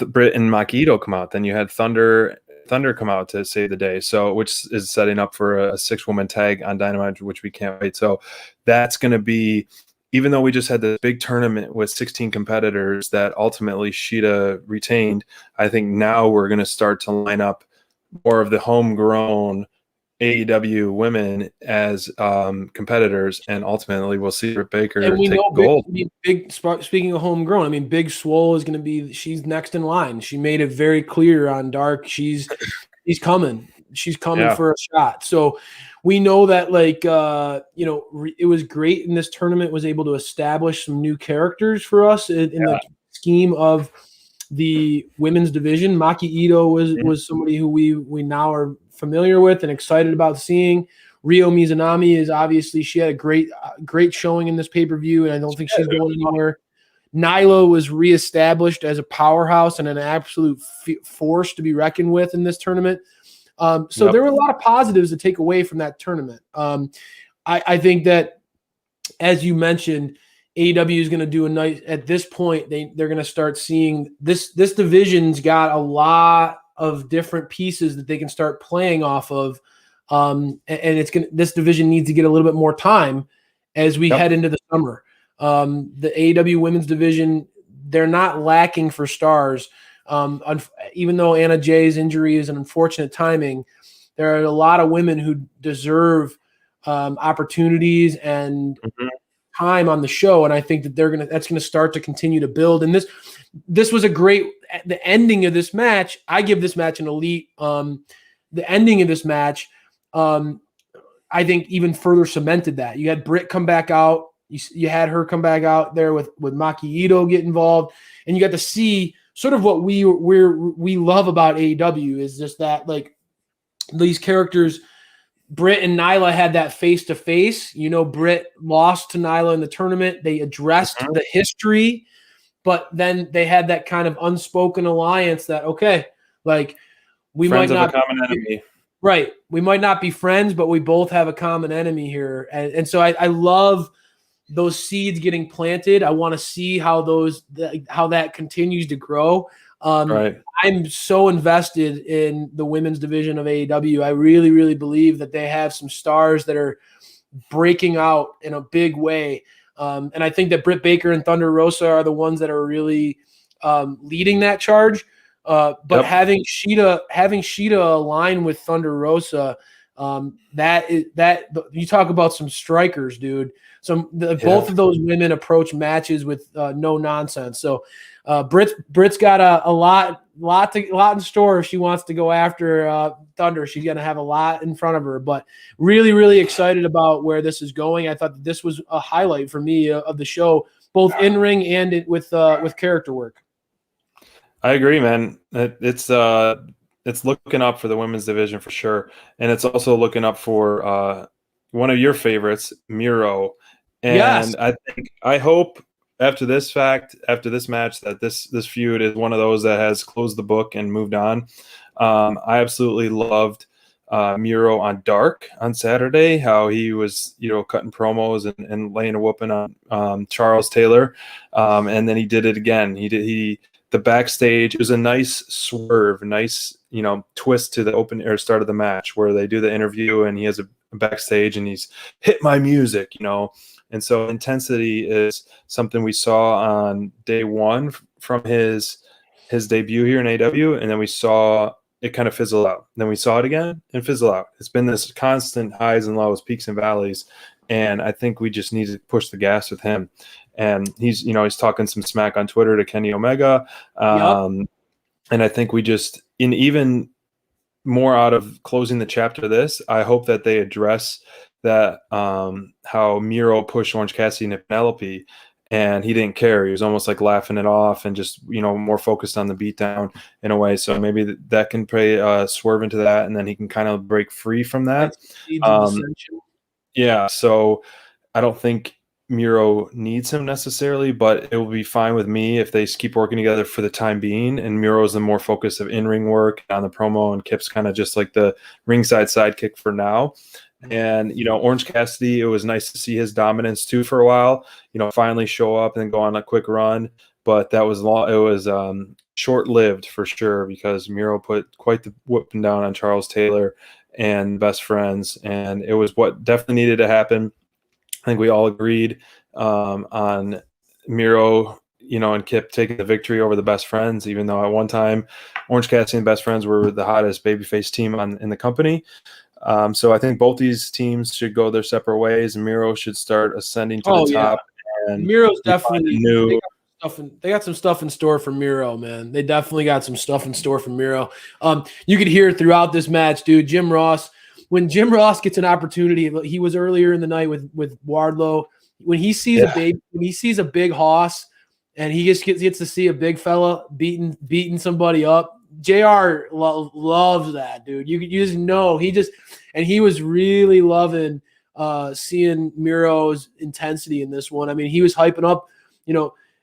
Britt and Maki Ito come out. Then you had Thunder come out to save the day, which is setting up for a 6-woman tag on Dynamite, which we can't wait. So that's going to be, even though we just had this big tournament with 16 competitors that ultimately SHIDA retained, I think now we're going to start to line up more of the homegrown AEW women as competitors, and ultimately we'll see Britt Baker take gold. Speaking of homegrown, I mean, Big Swole is going to be. She's next in line. She made it very clear on Dark. She's coming. She's coming for a shot. So we know that, like, it was great in this tournament. Was able to establish some new characters for us in the scheme of the women's division. Maki Ito was somebody who we now are familiar with and excited about seeing. Ryo Mizunami is obviously, she had a great showing in this pay-per-view, and I don't think she's going anywhere. Nyla was reestablished as a powerhouse and an absolute force to be reckoned with in this tournament. So there were a lot of positives to take away from that tournament. I think that, as you mentioned, AEW is going to do a nice, at this point, they're going to start seeing this division's got a lot of different pieces that they can start playing off of. And this division needs to get a little bit more time as we head into the summer. The AEW women's division, they're not lacking for stars. Even though Anna Jay's injury is an unfortunate timing, there are a lot of women who deserve opportunities and time on the show, and I think that that's gonna start to continue to build. And this was a great, the ending of this match. I give this match an elite. The ending of this match, I think, even further cemented that. You had Britt come back out. You had her come back out there with Maki Ito get involved, and you got to see sort of what we love about AEW is just that, like, these characters. Britt and Nyla had that face-to-face. Britt lost to Nyla in the tournament. They addressed the history, but then they had that kind of unspoken alliance that, okay, like, we friends might not have a common enemy. Right. We might not be friends, but we both have a common enemy here. And so I love those seeds getting planted. I want to see how that continues to grow. Right. I'm so invested in the women's division of AEW. I really, really believe that they have some stars that are breaking out in a big way. And I think that Britt Baker and Thunder Rosa are the ones that are really leading that charge. But having SHIDA align with Thunder Rosa, that you talk about some strikers, dude. Both of those women approach matches with no nonsense. So Britt's got a lot in store if she wants to go after Thunder. She's going to have a lot in front of her, but really, really excited about where this is going. I thought that this was a highlight for me of the show, both in ring and with character work. I agree, man. It's looking up for the women's division for sure, and it's also looking up for one of your favorites, Miro. And yes. I hope after this match that this feud is one of those that has closed the book and moved on. I absolutely loved Miro on Dark on Saturday, how he was cutting promos and laying a whooping on Charles Taylor, and then he did it again. The backstage, it was a nice swerve, nice twist to the open air start of the match where they do the interview and he has a backstage, and he's hit my music, and so intensity is something we saw on day one from his debut here in AEW, and then we saw it kind of fizzle out. Then we saw it again and fizzle out. It's been this constant highs and lows, peaks and valleys, and I think we just need to push the gas with him. And he's talking some smack on Twitter to Kenny Omega, and I think we just, in even more out of closing the chapter of this, I hope that they address that, how Miro pushed Orange Cassidy into Penelope, and he didn't care. He was almost like laughing it off and just, more focused on the beatdown in a way. So maybe that can play swerve into that, and then he can kind of break free from that. Yeah. So I don't think Miro needs him necessarily, but it will be fine with me if they keep working together for the time being. And Miro's the more focus of in-ring work on the promo, and Kip's kind of just like the ringside sidekick for now. And, Orange Cassidy, it was nice to see his dominance too for a while, finally show up and go on a quick run. But that was long. It was short-lived for sure, because Miro put quite the whooping down on Charles Taylor and Best Friends. And it was what definitely needed to happen. I think we all agreed on Miro, and Kip taking the victory over the Best Friends, even though at one time Orange Cassidy and Best Friends were the hottest babyface team in the company. So I think both these teams should go their separate ways, and Miro should start ascending to the top. And Miro's definitely new. They got some stuff in store for Miro, man. They definitely got some stuff in store for Miro. You could hear throughout this match, dude. When Jim Ross gets an opportunity, he was earlier in the night with Wardlow. When he sees a big hoss, and he just gets to see a big fella beating somebody up, JR loves that, dude. You just know he was really loving seeing Miro's intensity in this one. I mean, he was hyping up,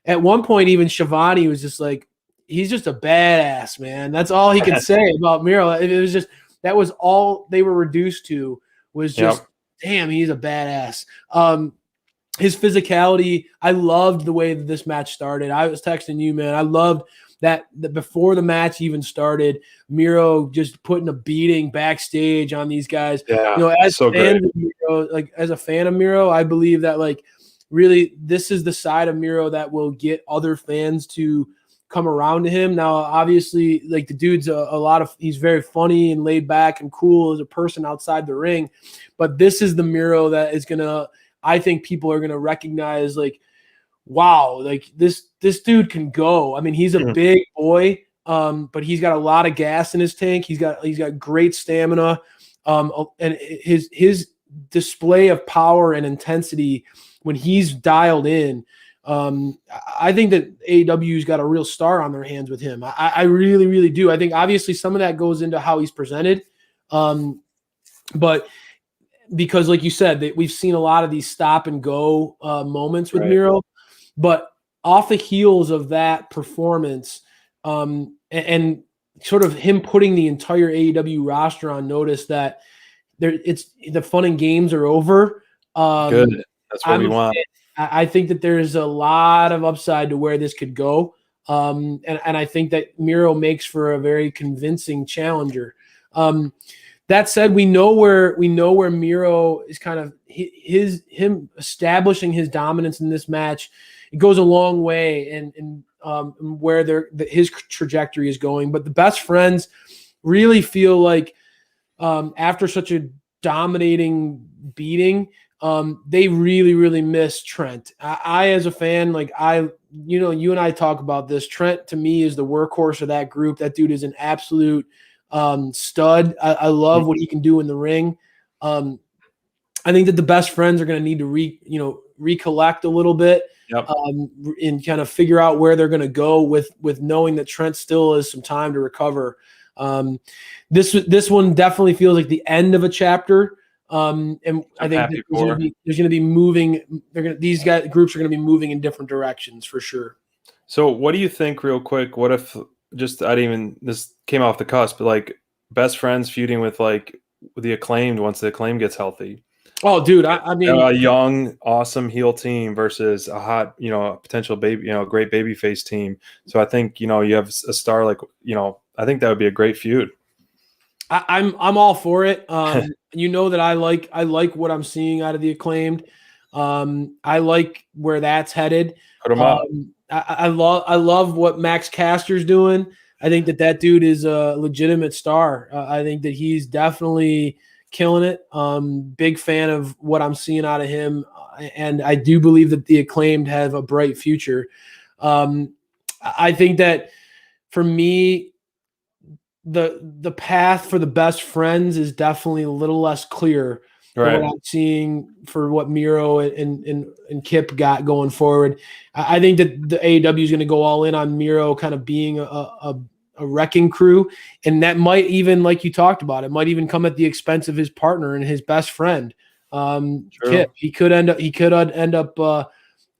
at one point even Shivani was just like, he's just a badass, man. That's all he could say about Miro. It was just, that was all they were reduced to, was just, damn, he's a badass. His physicality, I loved the way that this match started. I was texting you, man. I loved that before the match even started, Miro just putting a beating backstage on these guys. Yeah, as so fans of Miro, as a fan of Miro, I believe that really this is the side of Miro that will get other fans to come around to him. Now, obviously, the dude's he's very funny and laid back and cool as a person outside the ring, but this is the Miro that is gonna, I think people are gonna recognize, wow, this dude can go. I mean, he's a big boy, but he's got a lot of gas in his tank. He's got great stamina, and his display of power and intensity when he's dialed in. I think that AEW's got a real star on their hands with him. I really, really do. I think obviously some of that goes into how he's presented, but because, like you said, we've seen a lot of these stop and go moments with Miro. But off the heels of that performance, and sort of him putting the entire AEW roster on notice that the fun and games are over. Good. That's what we want. I think that there's a lot of upside to where this could go. And I think that Miro makes for a very convincing challenger. That said, we know where Miro is kind of him establishing his dominance in this match. It goes a long way in where his trajectory is going. But the Best Friends really feel like after such a dominating beating, they really, really miss Trent. I as a fan, you and I talk about this. Trent, to me, is the workhorse of that group. That dude is an absolute stud. I love what he can do in the ring. I think that the Best Friends are going to need to recollect a little bit. And kind of figure out where they're going to go with knowing that Trent still has some time to recover. This one definitely feels like the end of a chapter. And I think there's going to be moving. These groups are going to be moving in different directions for sure. So what do you think, real quick? What if this came off the cusp, but Best Friends feuding with the Acclaimed once the Acclaimed gets healthy? Oh, dude, I mean, a young, awesome heel team versus a hot, potential great babyface team. So I think, you have a star I think that would be a great feud. I'm all for it. You know that I like what I'm seeing out of the Acclaimed. I like where that's headed. Put 'em up. I love what Max Caster's doing. I think that dude is a legitimate star. I think that he's definitely killing it. Big fan of what I'm seeing out of him, and I do believe that the Acclaimed have a bright future. I think that for me, the path for the best friends is definitely a little less clear than what I'm seeing for what Miro and Kip got going forward. I think that the AEW is going to go all in on Miro kind of being a wrecking crew, and that might even, like you talked about, it might even come at the expense of his partner and his best friend, Kip. He could end up.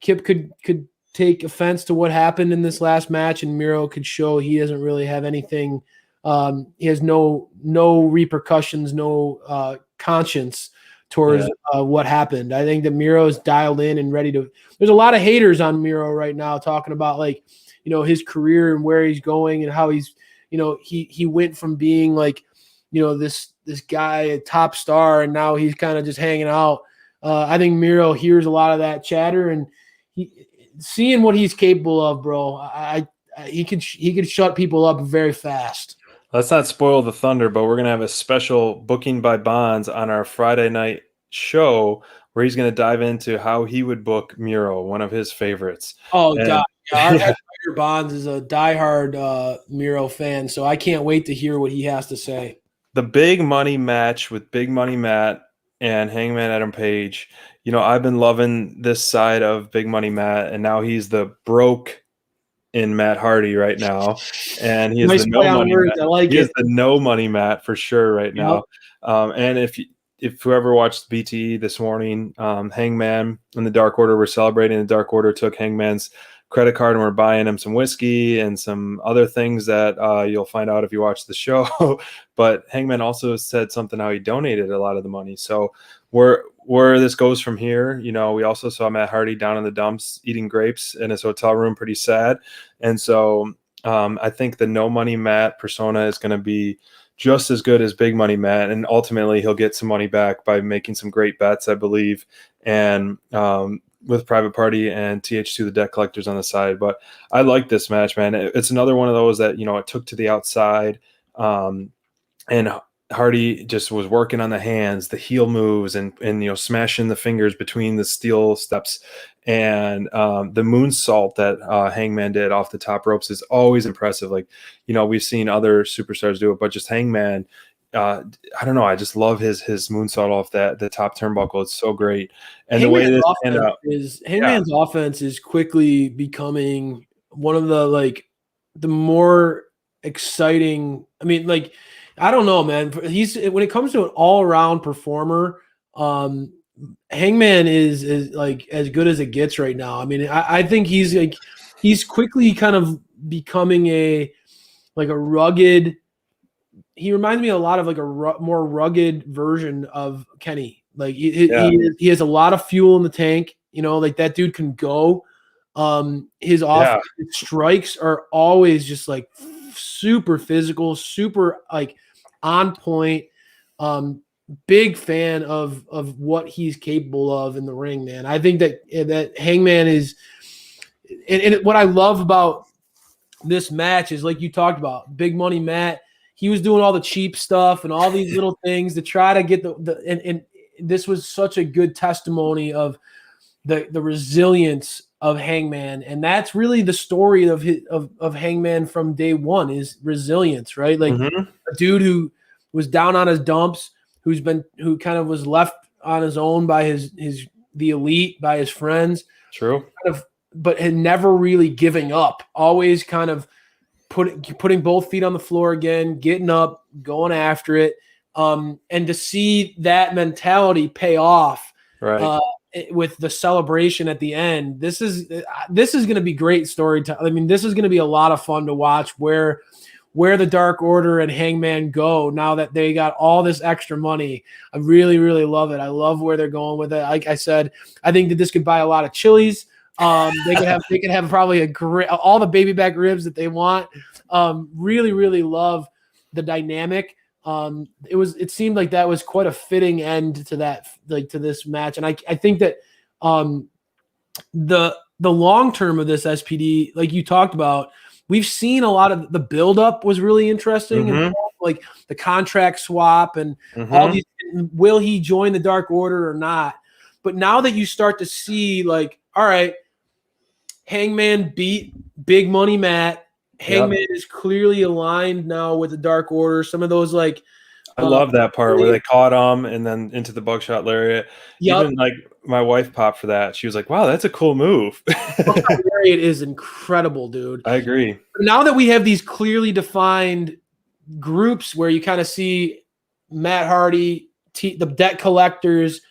Kip could take offense to what happened in this last match, and Miro could show he doesn't really have anything. He has no repercussions, no conscience towards what happened. I think that Miro is dialed in and ready to. There's a lot of haters on Miro right now talking about, like, you know, his career and where he's going and how he's, you know, he went from being like, you know, this guy, a top star, and now he's kind of just hanging out. I think Miro hears a lot of that chatter, and seeing what he's capable of, bro. He could shut people up very fast. Let's not spoil the thunder, but we're going to have a special booking by Bonds on our Friday night show where he's going to dive into how he would book Miro, one of his favorites. Oh, God. Our head writer Bonds is a diehard Miro fan, so I can't wait to hear what he has to say. The big money match with Big Money Matt and Hangman Adam Page. You know, I've been loving this side of Big Money Matt, and now he's the broke in Matt Hardy right now, and he is the no money Matt. He is the no money Matt for sure right now. And if whoever watched BTE this morning, Hangman and the Dark Order were celebrating. The Dark Order took Hangman's credit card and we're buying him some whiskey and some other things that you'll find out if you watch the show. But Hangman also said something how he donated a lot of the money. So where this goes from here, you know, we also saw Matt Hardy down in the dumps eating grapes in his hotel room, pretty sad. And so I think the no money Matt persona is going to be just as good as Big Money Matt, and ultimately he'll get some money back by making some great bets, I believe, and with Private Party and TH2, the debt collectors, on the side. But I like this match, man. It's another one of those that, you know, it took to the outside, and Hardy just was working on the hands, the heel moves, and you know, smashing the fingers between the steel steps, and the moonsault that Hangman did off the top ropes is always impressive. Like, you know, we've seen other superstars do it, but just Hangman, I don't know, I just love his moonsault off the top turnbuckle. It's so great, and Hangman's the way this Hangman's offense is quickly becoming one of the more exciting. I mean, like, I don't know, man. He's, when it comes to an all-around performer, Hangman is like as good as it gets right now. I mean, I think he's quickly kind of becoming a rugged. He reminds me a lot of like a more rugged version of Kenny. Like he has a lot of fuel in the tank. You know, like that dude can go. His strikes are always just like super physical, super like on point. Big fan of what he's capable of in the ring, man. I think that Hangman is, and what I love about this match is, like you talked about, Big Money Matt. He was doing all the cheap stuff and all these little things to try to get and this was such a good testimony of the resilience of Hangman, and that's really the story of Hangman from day one, is resilience, right? Like a dude who was down on his dumps, who kind of was left on his own by the elite, by his friends. True. But had never really giving up, always kind of putting both feet on the floor again, getting up, going after it. And to see that mentality pay off, right, with the celebration at the end, this is going to be great storytelling. I mean, this is going to be a lot of fun to watch where the Dark Order and Hangman go now that they got all this extra money. I really, really love it. I love where they're going with it. Like I said, I think that this could buy a lot of chilies. They could have probably all the baby back ribs that they want. Really, really love the dynamic It seemed like that was quite a fitting end to that, like to this match. And I think that the long term of this SPD, like you talked about, we've seen a lot of the buildup was really interesting, and like the contract swap and all these. Will he join the Dark Order or not? But now that you start to see, like, all right, Hangman beat Big Money Matt. Hangman is clearly aligned now with the Dark Order. Some of those, like, I love that part where they caught him and then into the buckshot lariat. Even like my wife popped for that. She was like, "Wow, that's a cool move." Lariat is incredible, dude. I agree. Now that we have these clearly defined groups where you kind of see Matt Hardy, the Debt Collectors,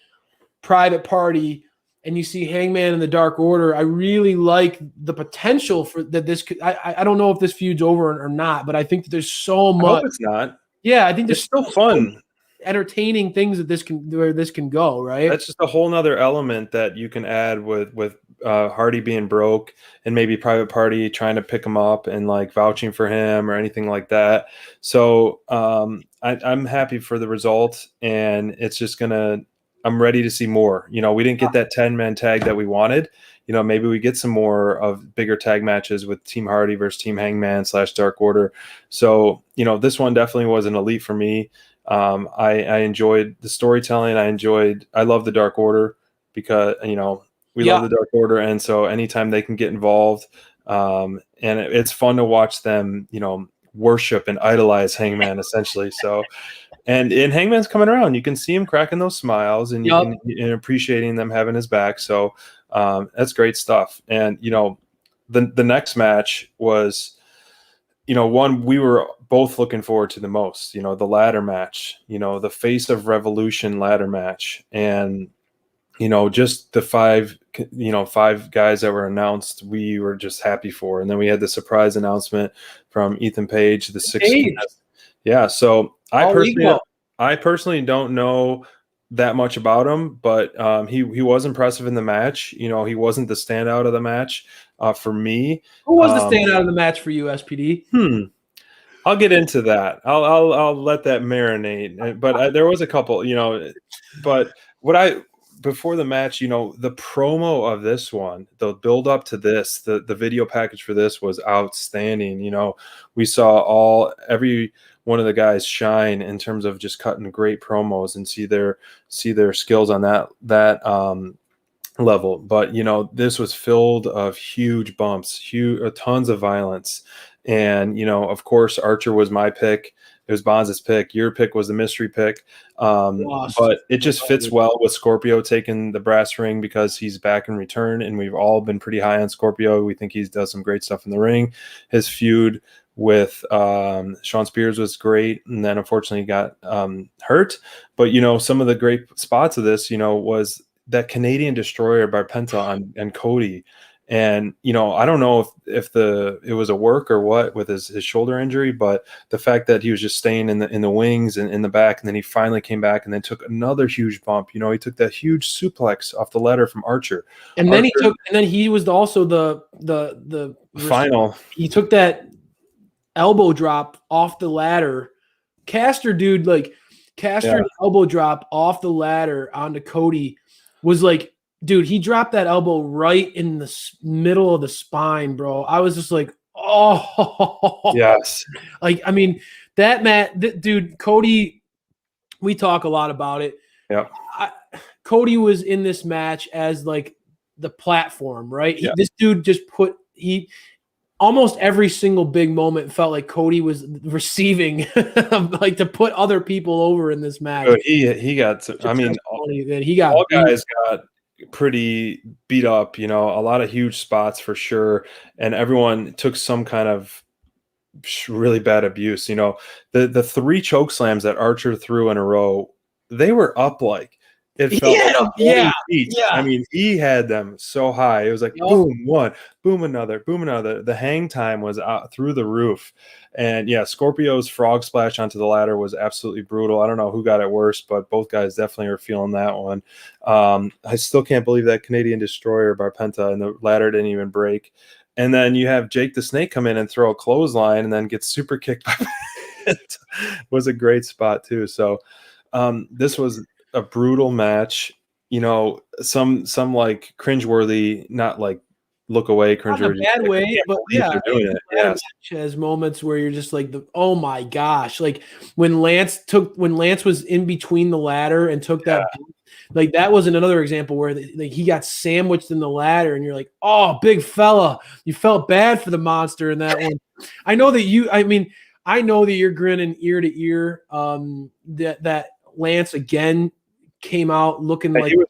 Private Party, and you see Hangman and the Dark Order, I really like the potential for that. This could, I don't know if this feud's over or not, but I think that there's so much. I hope it's not. Yeah, I think there's still fun, entertaining things that this can go, right? That's just a whole nother element that you can add with Hardy being broke and maybe Private Party trying to pick him up and like vouching for him or anything like that. So I'm happy for the result, and it's just I'm ready to see more. You know, we didn't get that 10-man tag that we wanted. You know, maybe we get some more of bigger tag matches with Team Hardy versus Team Hangman / Dark Order. So, you know, this one definitely was an elite for me. I enjoyed the storytelling. I love the Dark Order because, you know, we love the Dark Order. And so anytime they can get involved, and it's fun to watch them, you know, worship and idolize Hangman essentially. So, and Hangman's coming around, you can see him cracking those smiles and and appreciating them having his back. So, that's great stuff. And, you know, the next match was, you know, one we were both looking forward to the most, you know, the ladder match, you know, the Face of Revolution ladder match. And, you know, just the five guys that were announced, we were just happy for. And then we had the surprise announcement from Ethan Page, the 16th. Yeah. So I personally don't know that much about him, but he was impressive in the match. You know, he wasn't the standout of the match for me. Who was the standout of the match for you, SPD? I'll get into that. I'll let that marinate. But there was a couple, you know. But before the match, you know, the promo of this one, the build up to this, the video package for this was outstanding. You know, we saw every one of the guys shine in terms of just cutting great promos and see their skills on that level. But, you know, this was filled of huge bumps, tons of violence. And, you know, of course, Archer was my pick. It was Bonz's pick. Your pick was the mystery pick. But it just fits well with Scorpio taking the brass ring because he's back in return. And we've all been pretty high on Scorpio. We think he does some great stuff in the ring. His feud with Sean Spears was great. And then unfortunately he got hurt. But, you know, some of the great spots of this, you know, was that Canadian Destroyer by Penta and Cody. And, you know, I don't know if it was a work or what with his shoulder injury, but the fact that he was just staying in the wings and in the back, and then he finally came back and then took another huge bump. You know, he took that huge suplex off the ladder from Archer. And then he was also the final. He took that elbow drop off the ladder. Caster's elbow drop off the ladder onto Cody was like, dude, he dropped that elbow right in the middle of the spine, bro. I was just like, oh. Yes. Like, I mean, dude, Cody, we talk a lot about it. Yeah. Cody was in this match as, like, the platform, right? This dude just almost every single big moment felt like Cody was receiving, like, to put other people over in this match. He got, all guys got pretty beat up, you know, a lot of huge spots for sure, and everyone took some kind of really bad abuse. You know, the 3 choke slams that Archer threw in a row, they were up like it felt feet. I mean, he had them so high. It was like boom one, boom another, boom another. The hang time was out through the roof. And yeah, Scorpio's frog splash onto the ladder was absolutely brutal. I don't know who got it worse, but both guys definitely are feeling that one. I still can't believe that Canadian Destroyer by Penta and the ladder didn't even break. And then you have Jake the Snake come in and throw a clothesline and then get super kicked by it was a great spot too. So this was a brutal match. You know, some like cringeworthy, not like look away Not in a cringeworthy. bad way, but yeah, they're doing it. Adam Match has moments where you're just like, oh my gosh, like when Lance was in between the ladder and took that, like that was another example where like he got sandwiched in the ladder, and you're like, oh, big fella, you felt bad for the monster in that one. I know that you're grinning ear to ear. That Lance again came out looking like he was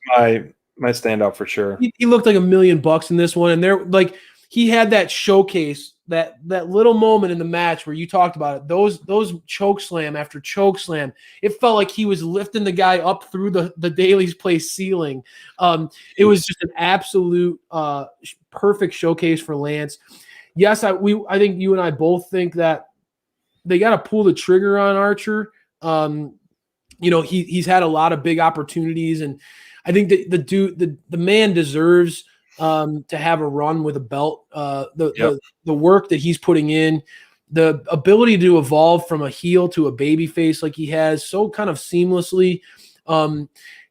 my standout for sure. He looked like $1 million in this one, and there like he had that showcase, that little moment in the match where you talked about it. Those choke slam after choke slam, it felt like he was lifting the guy up through the Daily's Place ceiling. It was just an absolute perfect showcase for Lance. Yes, I think you and I both think that they got to pull the trigger on Archer. You know, he's had a lot of big opportunities, and I think that the man deserves to have a run with a belt. The work that he's putting in, the ability to evolve from a heel to a baby face like he has so kind of seamlessly. All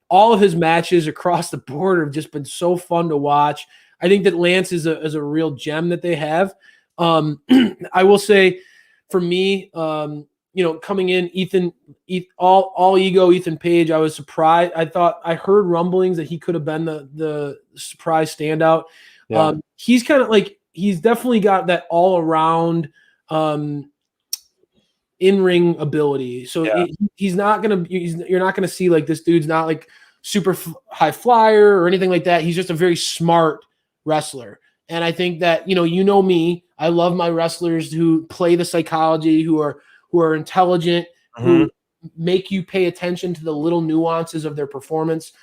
of his matches across the board have just been so fun to watch. I think that Lance is a real gem that they have. I will say, for me, you know, coming in, all ego Ethan Page, I was surprised. I heard rumblings that he could have been the surprise standout. Yeah. He's kind of like, he's definitely got that all around in-ring ability. So you're not going to see like this dude's not like super high flyer or anything like that. He's just a very smart wrestler. And I think that, you know me, I love my wrestlers who play the psychology, who are intelligent, who make you pay attention to the little nuances of their performance.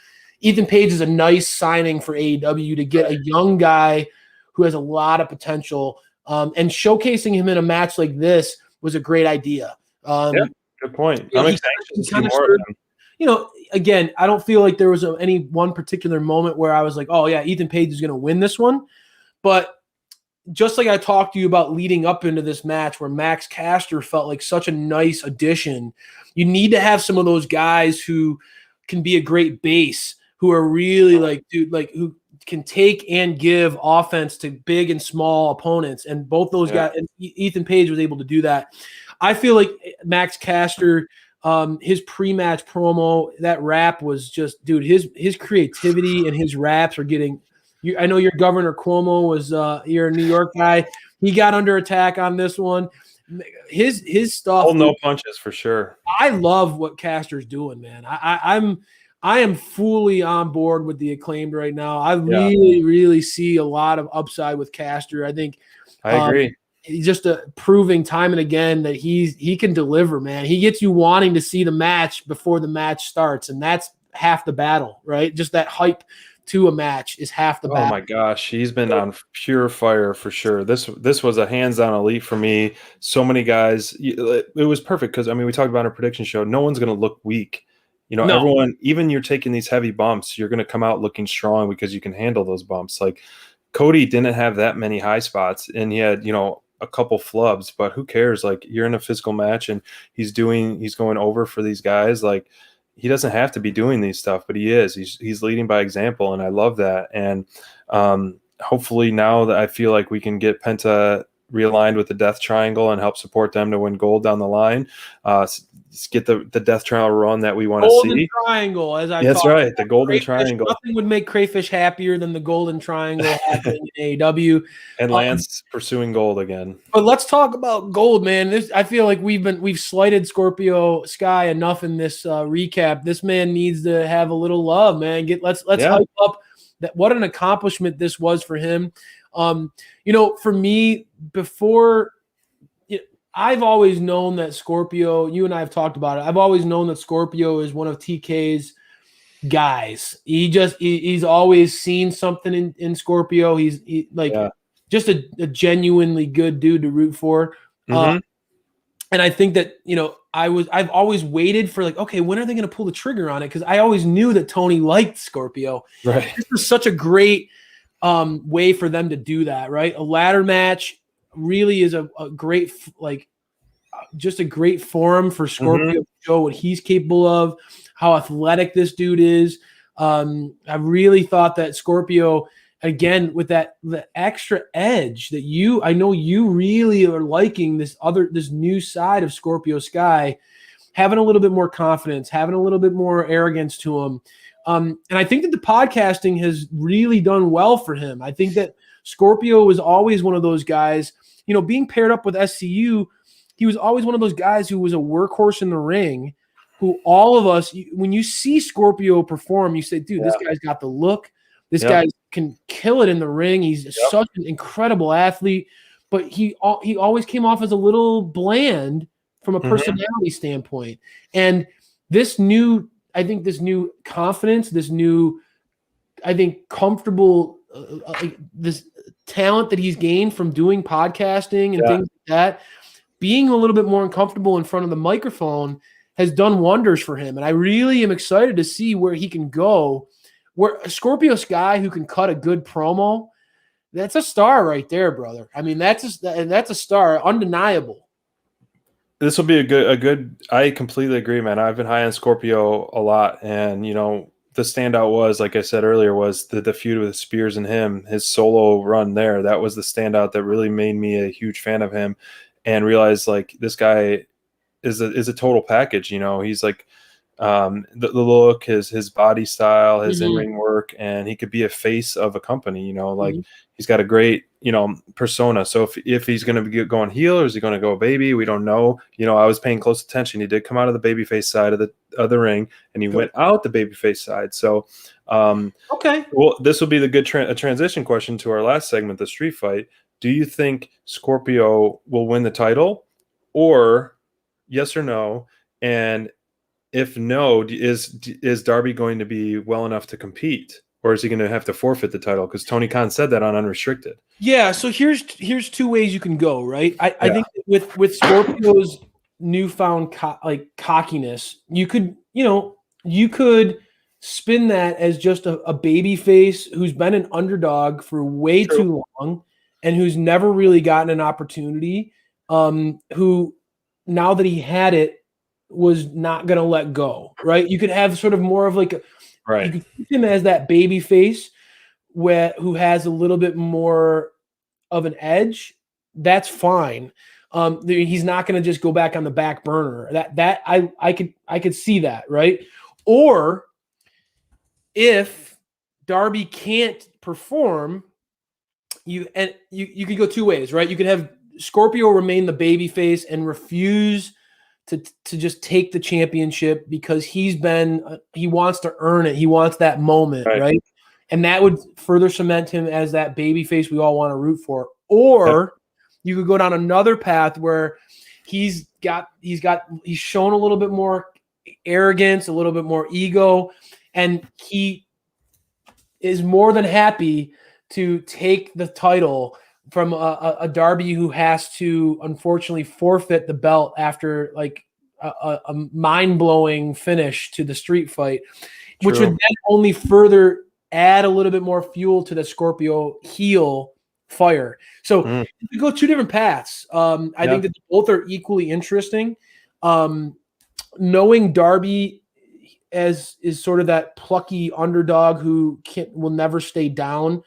Ethan Page is a nice signing for AEW to get a young guy who has a lot of potential, and showcasing him in a match like this was a great idea. Good point. I'm excited to see more of him. You know, again, I don't feel like there was any one particular moment where I was like, oh yeah, Ethan Page is going to win this one. But just like I talked to you about leading up into this match where Max Caster felt like such a nice addition, you need to have some of those guys who can be a great base, who are really like, dude, like who can take and give offense to big and small opponents. And both those guys, and Ethan Page was able to do that. I feel like Max Caster, his pre-match promo, that rap was just, dude, his creativity and his raps are getting – I know your Governor Cuomo was you're a New York guy. He got under attack on this one. His stuff. Oh, no punches for sure. I love what Caster's doing, man. I am fully on board with the Acclaimed right now. I really see a lot of upside with Caster. I think I agree. He's just proving time and again that he can deliver, man. He gets you wanting to see the match before the match starts, and that's half the battle, right? Just that hype to a match is half the battle. Oh my gosh, he's been on pure fire for sure. This was a hands-down elite for me. So many guys, it was perfect because I mean we talked about our prediction show. No one's going to look weak. You know, everyone, even you're taking these heavy bumps, you're going to come out looking strong because you can handle those bumps. Like Cody didn't have that many high spots, and he had, you know, a couple flubs, but who cares? Like you're in a physical match, and he's going over for these guys. Like he doesn't have to be doing these stuff, but he is. He's leading by example, and I love that. And hopefully now that I feel like we can get Penta realigned with the Death Triangle and help support them to win gold down the line, get the Death Triangle run that we want to see. Golden Triangle, as I That's right, the Golden Crayfish, Triangle. Nothing would make Crayfish happier than the Golden Triangle happening in AEW. And Lance pursuing gold again. But let's talk about gold, man. I feel like we've slighted Scorpio Sky enough in this recap. This man needs to have a little love, man. Let's hype up that what an accomplishment this was for him. You know, for me, before I've always known that Scorpio, you and I have talked about it. I've always known that Scorpio is one of TK's guys. He's always seen something in Scorpio. He's just a genuinely good dude to root for. And I think that, you know, I've always waited for like, okay, when are they going to pull the trigger on it? Because I always knew that Tony liked Scorpio. Right. This was such a great way for them to do that, right? A ladder match really is a great, like, just a great forum for Scorpio Mhm. to show what he's capable of, how athletic this dude is. I really thought that Scorpio, again, with the extra edge that I know you really are liking this new side of Scorpio Sky, having a little bit more confidence, having a little bit more arrogance to him. And I think that the podcasting has really done well for him. I think that Scorpio was always one of those guys, being paired up with SCU, he was always one of those guys who was a workhorse in the ring, who all of us, when you see Scorpio perform, you say, dude, this guy's got the look. This guy can kill it in the ring. He's such an incredible athlete, but he always came off as a little bland from a personality standpoint. And this new confidence, this new, I think, comfortable, this talent that he's gained from doing podcasting and things like that, being a little bit more uncomfortable in front of the microphone has done wonders for him. And I really am excited to see where he can go. Where a Scorpio Sky who can cut a good promo, that's a star right there, brother. I mean, that's a star, undeniable. This will be a good. I completely agree, man. I've been high on Scorpio a lot, and the standout was, like I said earlier, was the feud with Spears and him, his solo run there. That was the standout that really made me a huge fan of him, and realized like this guy is a total package. He's like the look, his body style, his in-ring work, and he could be a face of a company. He's got a great persona. So if he's going to be going heel or is he going to go baby, we don't know. I was paying close attention. He did come out of the babyface side of the ring, and he went out the babyface side. So okay, well, this will be the good transition question to our last segment, the street fight. Do you think Scorpio will win the title, or yes or no? And if no, is Darby going to be well enough to compete, or is he going to have to forfeit the title? Because Tony Khan said that on Unrestricted. Yeah. So here's two ways you can go, right? I think with Scorpio's newfound cockiness, you could spin that as just a baby face who's been an underdog for way too long and who's never really gotten an opportunity. Who now that he had it, was not going to let go, right? You could have sort of more of like you could keep him as that baby face who has a little bit more of an edge. That's fine. He's not going to just go back on the back burner. That I could see that, right? Or if Darby can't perform, you could go two ways, right? You could have Scorpio remain the baby face and refuse to just take the championship because he wants to earn it. He wants that moment, right? And that would further cement him as that baby face we all want to root for. Or you could go down another path where he's shown a little bit more arrogance, a little bit more ego, and he is more than happy to take the title from a Darby who has to unfortunately forfeit the belt after like a mind-blowing finish to the street fight, which would then only further add a little bit more fuel to the Scorpio heel fire. So you go two different paths. I think that both are equally interesting. Knowing Darby is sort of that plucky underdog who will never stay down.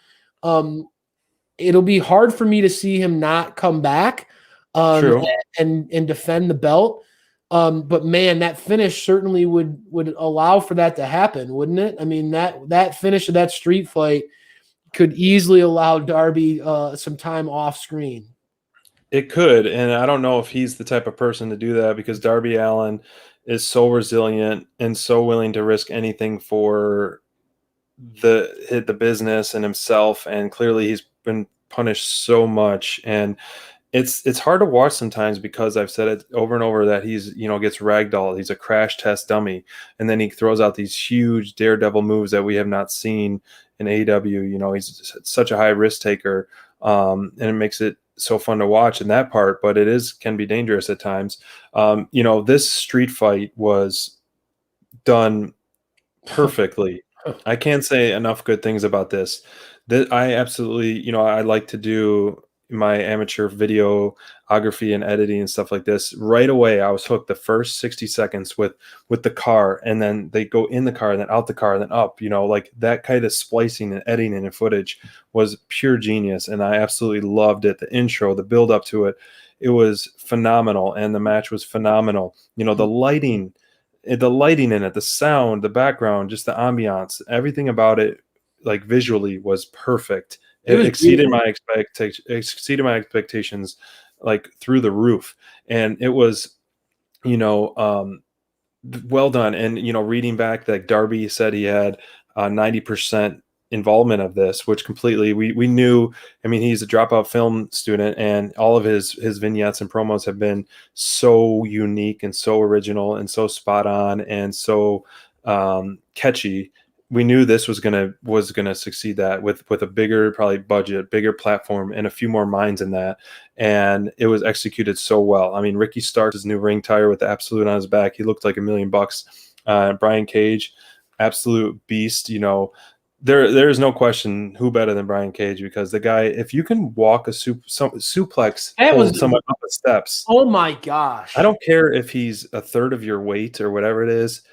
It'll be hard for me to see him not come back and defend the belt. But man, that finish certainly would allow for that to happen, wouldn't it? I mean, that finish of that street fight could easily allow Darby some time off screen. It could, and I don't know if he's the type of person to do that because Darby Allin is so resilient and so willing to risk anything for the business and himself, and clearly he's been punished so much, and it's hard to watch sometimes because I've said it over and over that he's gets ragdolled. He's a crash test dummy, and then he throws out these huge daredevil moves that we have not seen in AEW. He's such a high risk taker, and it makes it so fun to watch in that part, but it can be dangerous at times. This street fight was done perfectly. I can't say enough good things about this. I absolutely, I like to do my amateur videography and editing and stuff like this, right away I was hooked. The first 60 seconds with the car, and then they go in the car and then out the car and then up, like that kind of splicing and editing and footage was pure genius, and I absolutely loved it. The intro, the build up to it, it was phenomenal, and the match was phenomenal. The lighting in it, the sound, the background, just the ambiance, everything about it, like visually, was perfect. It exceeded my expectations, like through the roof. And it was, well done. And, reading back, like Darby said he had 90% involvement of this, which completely we knew. I mean, he's a dropout film student, and all of his vignettes and promos have been so unique and so original and so spot on and so catchy. We knew this was gonna succeed that with a bigger probably budget, bigger platform, and a few more minds in that, and it was executed so well. I mean, Ricky Starks' new ring tire with the Absolute on his back, he looked like $1 million. Brian Cage, absolute beast. There's no question who better than Brian Cage, because the guy, if you can walk a suplex, hold someone up the steps. Oh my gosh! I don't care if he's a third of your weight or whatever it is.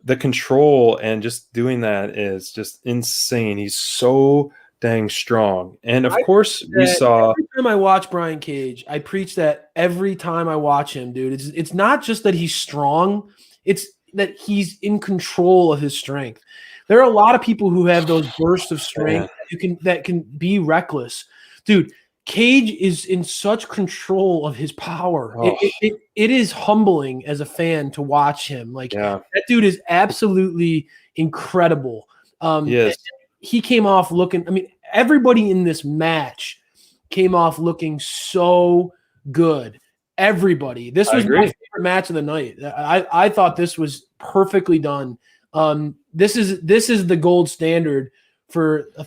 The control and just doing that is just insane. He's so dang strong. And of course, we saw. Every time I watch Brian Cage, I preach that every time I watch him, dude. It's not just that he's strong; it's that he's in control of his strength. There are a lot of people who have those bursts of strength that can be reckless. Dude, Cage is in such control of his power. Oh. It is humbling as a fan to watch him. That dude is absolutely incredible. Yes. He came off looking, everybody in this match came off looking so good. Everybody. This was my favorite match of the night. I thought this was perfectly done. This is the gold standard for a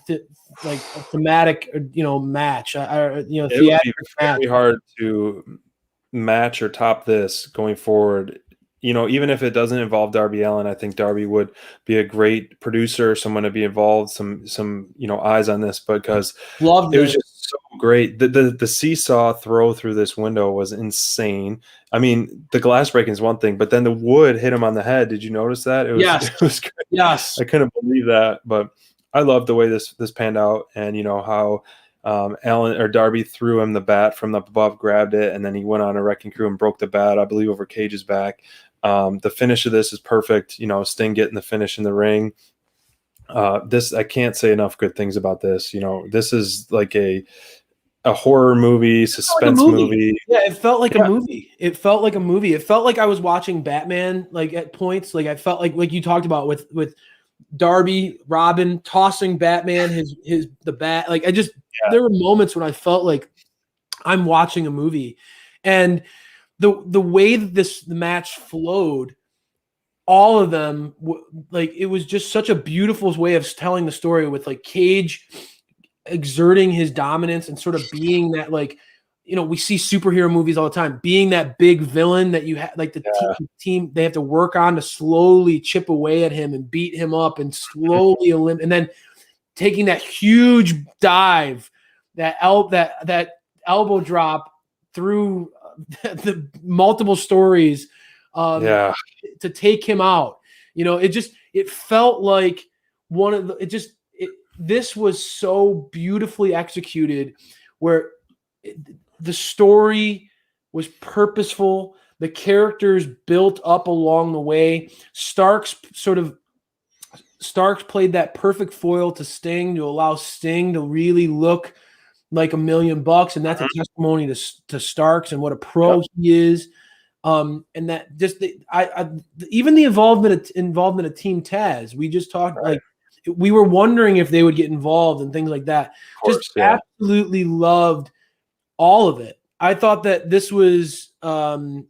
thematic, match. It would be very hard to match or top this going forward. Even if it doesn't involve Darby Allin, I think Darby would be a great producer, someone to be involved, some eyes on this, because it was just so great. The seesaw throw through this window was insane. I mean, the glass breaking is one thing, but then the wood hit him on the head. Did you notice that? It was great. Yes. I couldn't believe that, but I love the way this panned out, and how Darby threw him the bat from up above, grabbed it, and then he went on a wrecking crew and broke the bat, I believe, over Cage's back. The finish of this is perfect. Sting getting the finish in the ring. I can't say enough good things about this. This is like a horror movie, suspense movie. Yeah, it felt like a movie. It felt like a movie. It felt like I was watching Batman, at points. I felt like you talked about with Darby, Robin tossing Batman the bat. There were moments when I felt like I'm watching a movie, and the way that the match flowed, all of them, it was just such a beautiful way of telling the story, with Cage exerting his dominance and sort of being that, we see superhero movies all the time, being that big villain that you have, the team they have to work on to slowly chip away at him and beat him up and slowly eliminate, and then taking that huge dive, that elbow drop through the multiple stories to take him out. It felt like one of the, this was so beautifully executed, where the story was purposeful. The characters built up along the way. Starks played that perfect foil to Sting, to allow Sting to really look like $1 million, and that's a testimony to Starks and what a pro he is. And that just even the involvement of Team Taz. We just talked we were wondering if they would get involved and things like that. Absolutely loved all of it. I thought that this was, to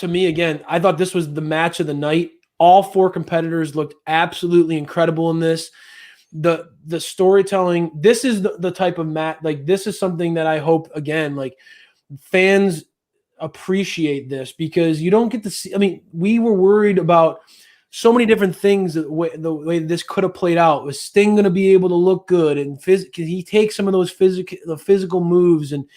me, again, I thought this was the match of the night. All four competitors looked absolutely incredible in this. The storytelling, this is the type of match, this is something that I hope, again, fans appreciate this, because you don't get to see. We were worried about so many different things the way this could have played out. Was Sting going to be able to look good and he takes some of those physical moves, and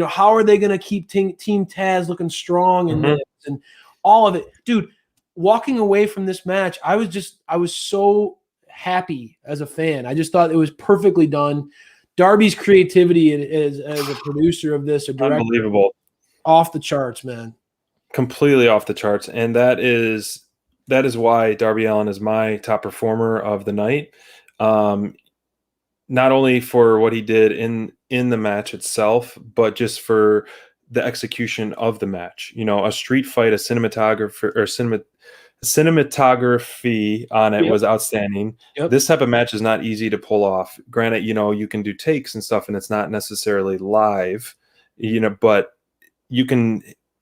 how are they going to keep Team Taz looking strong in this and all of it, dude. Walking away from this match, I was so happy as a fan. I just thought it was perfectly done. Darby's creativity as a producer of this, a director, unbelievable, off the charts, man. Completely off the charts, and that is why Darby Allin is my top performer of the night. Not only for what he did in the match itself, but just for the execution of the match. A street fight, a cinematography on it was outstanding. This type of match is not easy to pull off. Granted, you can do takes and stuff, and it's not necessarily live, but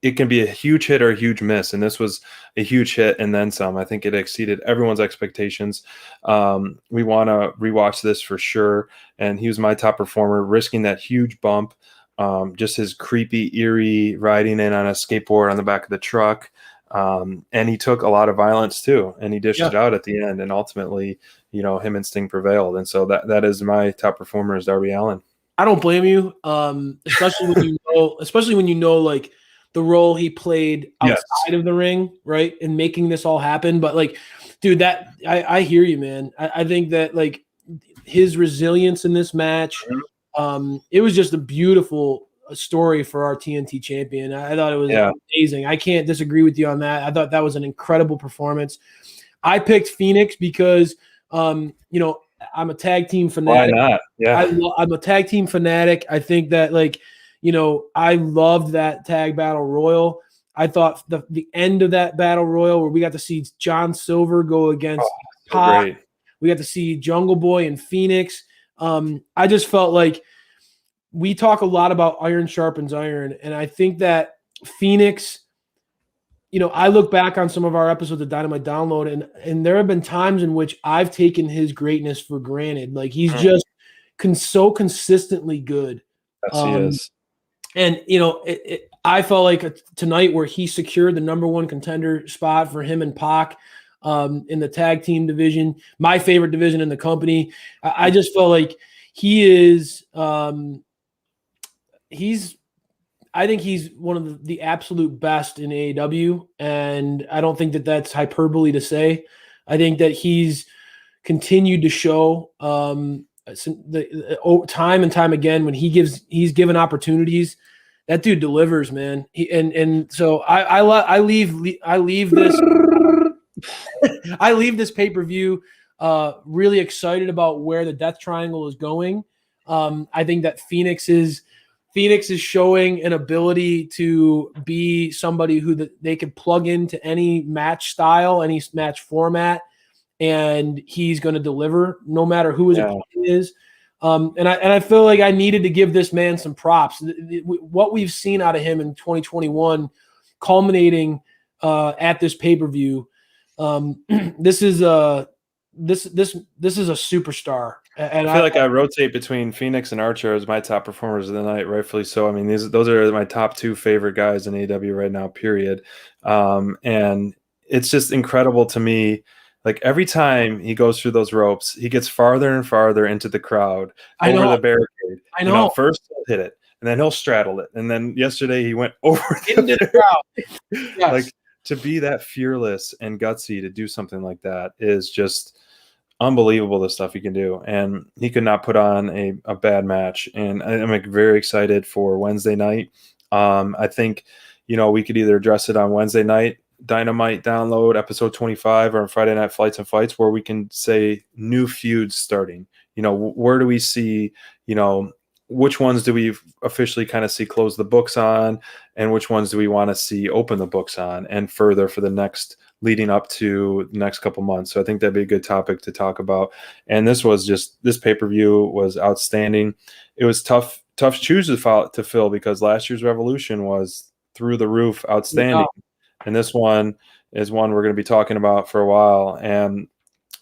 it can be a huge hit or a huge miss, and this was a huge hit and then some. I think it exceeded everyone's expectations. We want to rewatch this for sure, and he was my top performer, risking that huge bump, just his creepy, eerie riding in on a skateboard on the back of the truck. And he took a lot of violence too, and he dished it out at the end, and ultimately, him and Sting prevailed. And so that is my top performer, is Darby Allin. I don't blame you, especially when you know like the role he played outside of the ring, right, and making this all happen. But like, dude, that I hear you, man. I think that like his resilience in this match, it was just a beautiful story for our TNT champion. I thought it was amazing. I can't disagree with you on that. I thought that was an incredible performance. I picked Phoenix because, I'm a tag team fanatic. Why not? Yeah, I'm a tag team fanatic. I think that like, I loved that tag battle royal. I thought the end of that battle royal where we got to see John Silver go against Pac. We got to see Jungle Boy and Phoenix. I just felt like we talk a lot about iron sharpens iron, and I think that Phoenix, I look back on some of our episodes of Dynamite Download, and there have been times in which I've taken his greatness for granted. Like he's just so consistently good. Yes, he is. And, I felt like tonight where he secured the number one contender spot for him and Pac in the tag team division, my favorite division in the company. I just felt like he is I think he's one of the absolute best in AEW, and I don't think that that's hyperbole to say. I think that he's continued to show time and time again when he's given opportunities, that dude delivers, man. So I leave this I leave this pay-per-view really excited about where the Death Triangle is going. I think that Phoenix is showing an ability to be somebody who they could plug into any match style, any match format, and he's going to deliver no matter who his opponent is. And I feel like I needed to give this man some props. What we've seen out of him in 2021, culminating at this pay-per-view, this is a superstar. And I feel like I rotate between Phoenix and Archer as my top performers of the night, rightfully so. I mean, those are my top two favorite guys in AEW right now, period. And it's just incredible to me. Like every time he goes through those ropes, he gets farther and farther into the crowd over the barricade. I know. First he'll hit it, and then he'll straddle it, and then yesterday he went over into the crowd. Yes. Like to be that fearless and gutsy to do something like that is just unbelievable, the stuff he can do. And he could not put on a bad match. And I'm like very excited for Wednesday night. I think, we could either address it on Wednesday night, Dynamite Download episode 25, or on Friday Night Flights and Fights, where we can say new feuds starting. Where do we see, which ones do we officially kind of see close the books on, and which ones do we want to see open the books on and further for the next leading up to the next couple months. So I think that'd be a good topic to talk about. And this pay-per-view was outstanding. It was tough shoes to fill because last year's Revolution was through the roof outstanding. Yeah. And this one is one we're going to be talking about for a while. And,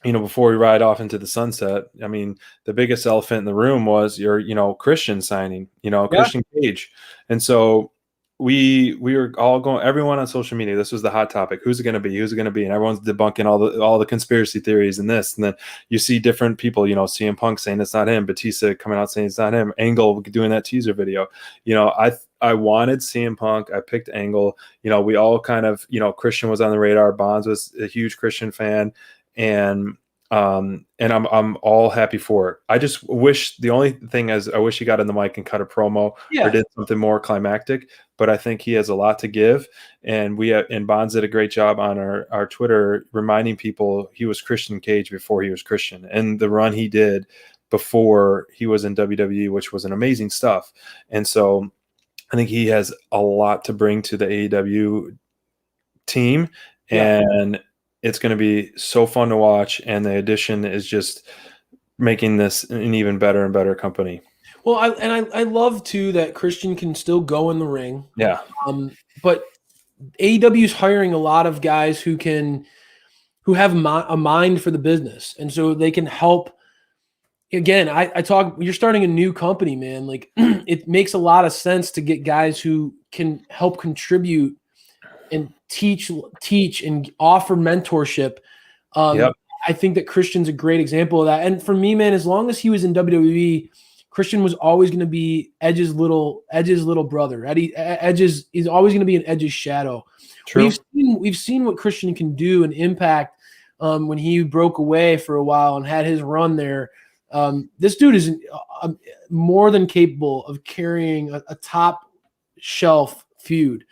before we ride off into the sunset, I mean, the biggest elephant in the room was your, Christian signing, Christian Cage. And so we were all going, everyone on social media, this was the hot topic. Who's it going to be? Who's it going to be? And everyone's debunking all the conspiracy theories and this. And then you see different people, CM Punk saying it's not him, Batista coming out saying it's not him, Angle doing that teaser video. I wanted CM Punk. I picked Angle. We all kind of, Christian was on the radar. Bonds was a huge Christian fan. And I'm all happy for it. I just wish, the only thing is I wish he got in the mic and cut a promo or did something more climactic, but I think he has a lot to give. And Bonds did a great job on our Twitter reminding people he was Christian Cage before he was Christian, and the run he did before he was in WWE, which was an amazing stuff. And so I think he has a lot to bring to the AEW team, and it's going to be so fun to watch, and the addition is just making this an even better and better company. Well, I love too that Christian can still go in the ring. Yeah. But AEW is hiring a lot of guys who have a mind for the business, and so they can help. Again, you're starting a new company, man. Like it makes a lot of sense to get guys who can help contribute and teach and offer mentorship. I think that Christian's a great example of that. And for me, man, as long as he was in WWE, Christian was always going to be Edge's little brother. He's always going to be an Edge's shadow. True. We've seen what Christian can do and impact when he broke away for a while and had his run there. This dude is more than capable of carrying a top shelf feud.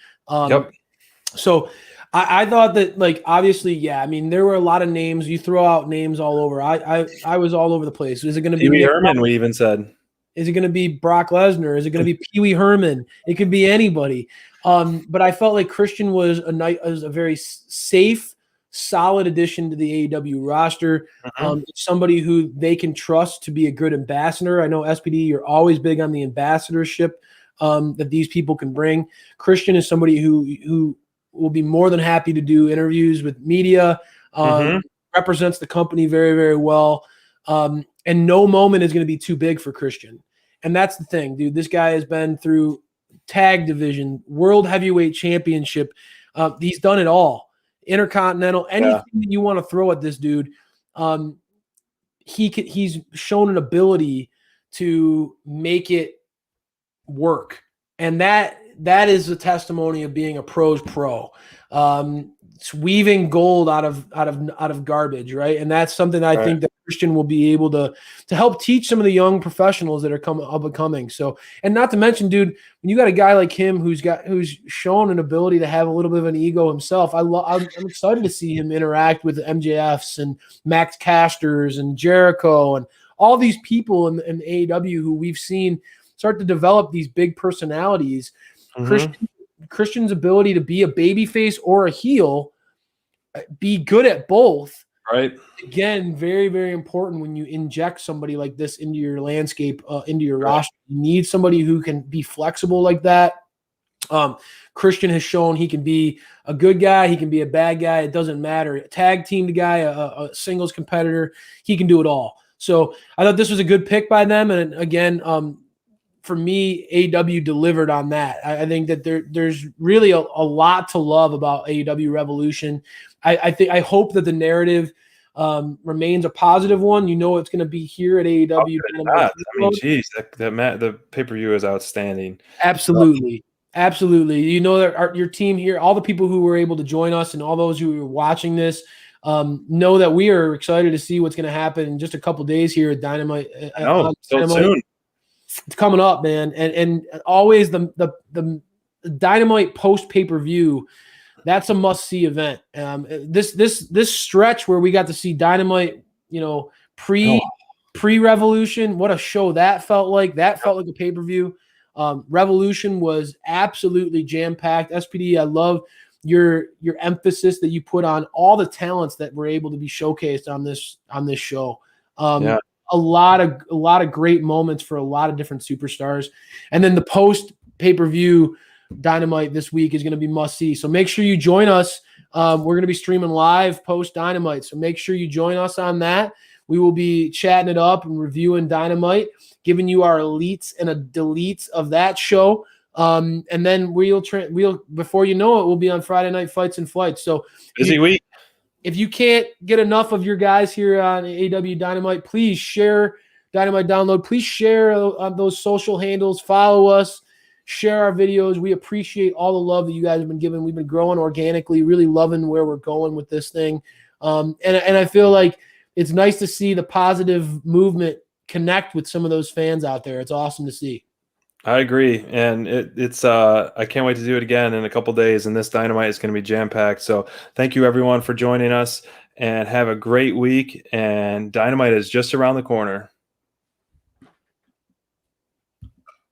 So I thought that, like, obviously, there were a lot of names. You throw out names all over. I was all over the place. Is it going to be Pee Wee Herman? We even said. Is it going to be Brock Lesnar? Is it going to be Pee Wee Herman? It could be anybody. But I felt like Christian was a very safe, solid addition to the AEW roster. Somebody who they can trust to be a good ambassador. I know SPD, you're always big on the ambassadorship that these people can bring. Christian is somebody who will be more than happy to do interviews with media, represents the company very, very well. And no moment is going to be too big for Christian. And that's the thing, dude. This guy has been through tag division, world heavyweight championship. He's done it all. Intercontinental, anything that you want to throw at this dude. He's shown an ability to make it work. And that is a testimony of being a pro's pro. It's weaving gold out of garbage, right? And that's something I think that Christian will be able to help teach some of the young professionals that are coming. So, and not to mention, dude, when you got a guy like him who's shown an ability to have a little bit of an ego himself, I'm excited to see him interact with the MJFs and Max Casters and Jericho and all these people in AEW who we've seen start to develop these big personalities. Christian's ability to be a babyface or a heel, be good at both. Right. Again, very, very important when you inject somebody like this into your landscape, into your roster. You need somebody who can be flexible like that. Christian has shown he can be a good guy. He can be a bad guy. It doesn't matter. A tag team guy, a singles competitor, he can do it all. So I thought this was a good pick by them. And again, for me, AEW delivered on that. I think that there's really a lot to love about AEW Revolution. I hope that the narrative remains a positive one. It's going to be here at AEW. The pay-per-view is outstanding. Absolutely. That your team here, all the people who were able to join us and all those who are watching this, know that we are excited to see what's going to happen in just a couple days here at Dynamite. So soon. It's coming up, man, and always the Dynamite post pay-per-view. That's a must-see event. This stretch where we got to see Dynamite, pre-Revolution, what a show that felt like. That felt like a pay-per-view. Revolution was absolutely jam-packed. SPD, I love your emphasis that you put on all the talents that were able to be showcased on this show. A lot of great moments for a lot of different superstars. And then the post pay-per-view Dynamite this week is going to be must see. So make sure you join us. We're going to be streaming live post Dynamite. So make sure you join us on that. We will be chatting it up and reviewing Dynamite, giving you our elites and a deletes of that show. And then we'll before you know it, we'll be on Friday Night Fights and Flights. So busy week. If you can't get enough of your guys here on AEW Dynamite, please share Dynamite Download. Please share on those social handles. Follow us. Share our videos. We appreciate all the love that you guys have been giving. We've been growing organically, really loving where we're going with this thing. And I feel like it's nice to see the positive movement connect with some of those fans out there. It's awesome to see. I agree, and it's I can't wait to do it again in a couple days, and this Dynamite is going to be jam-packed. So thank you everyone for joining us, and have a great week, and Dynamite is just around the corner.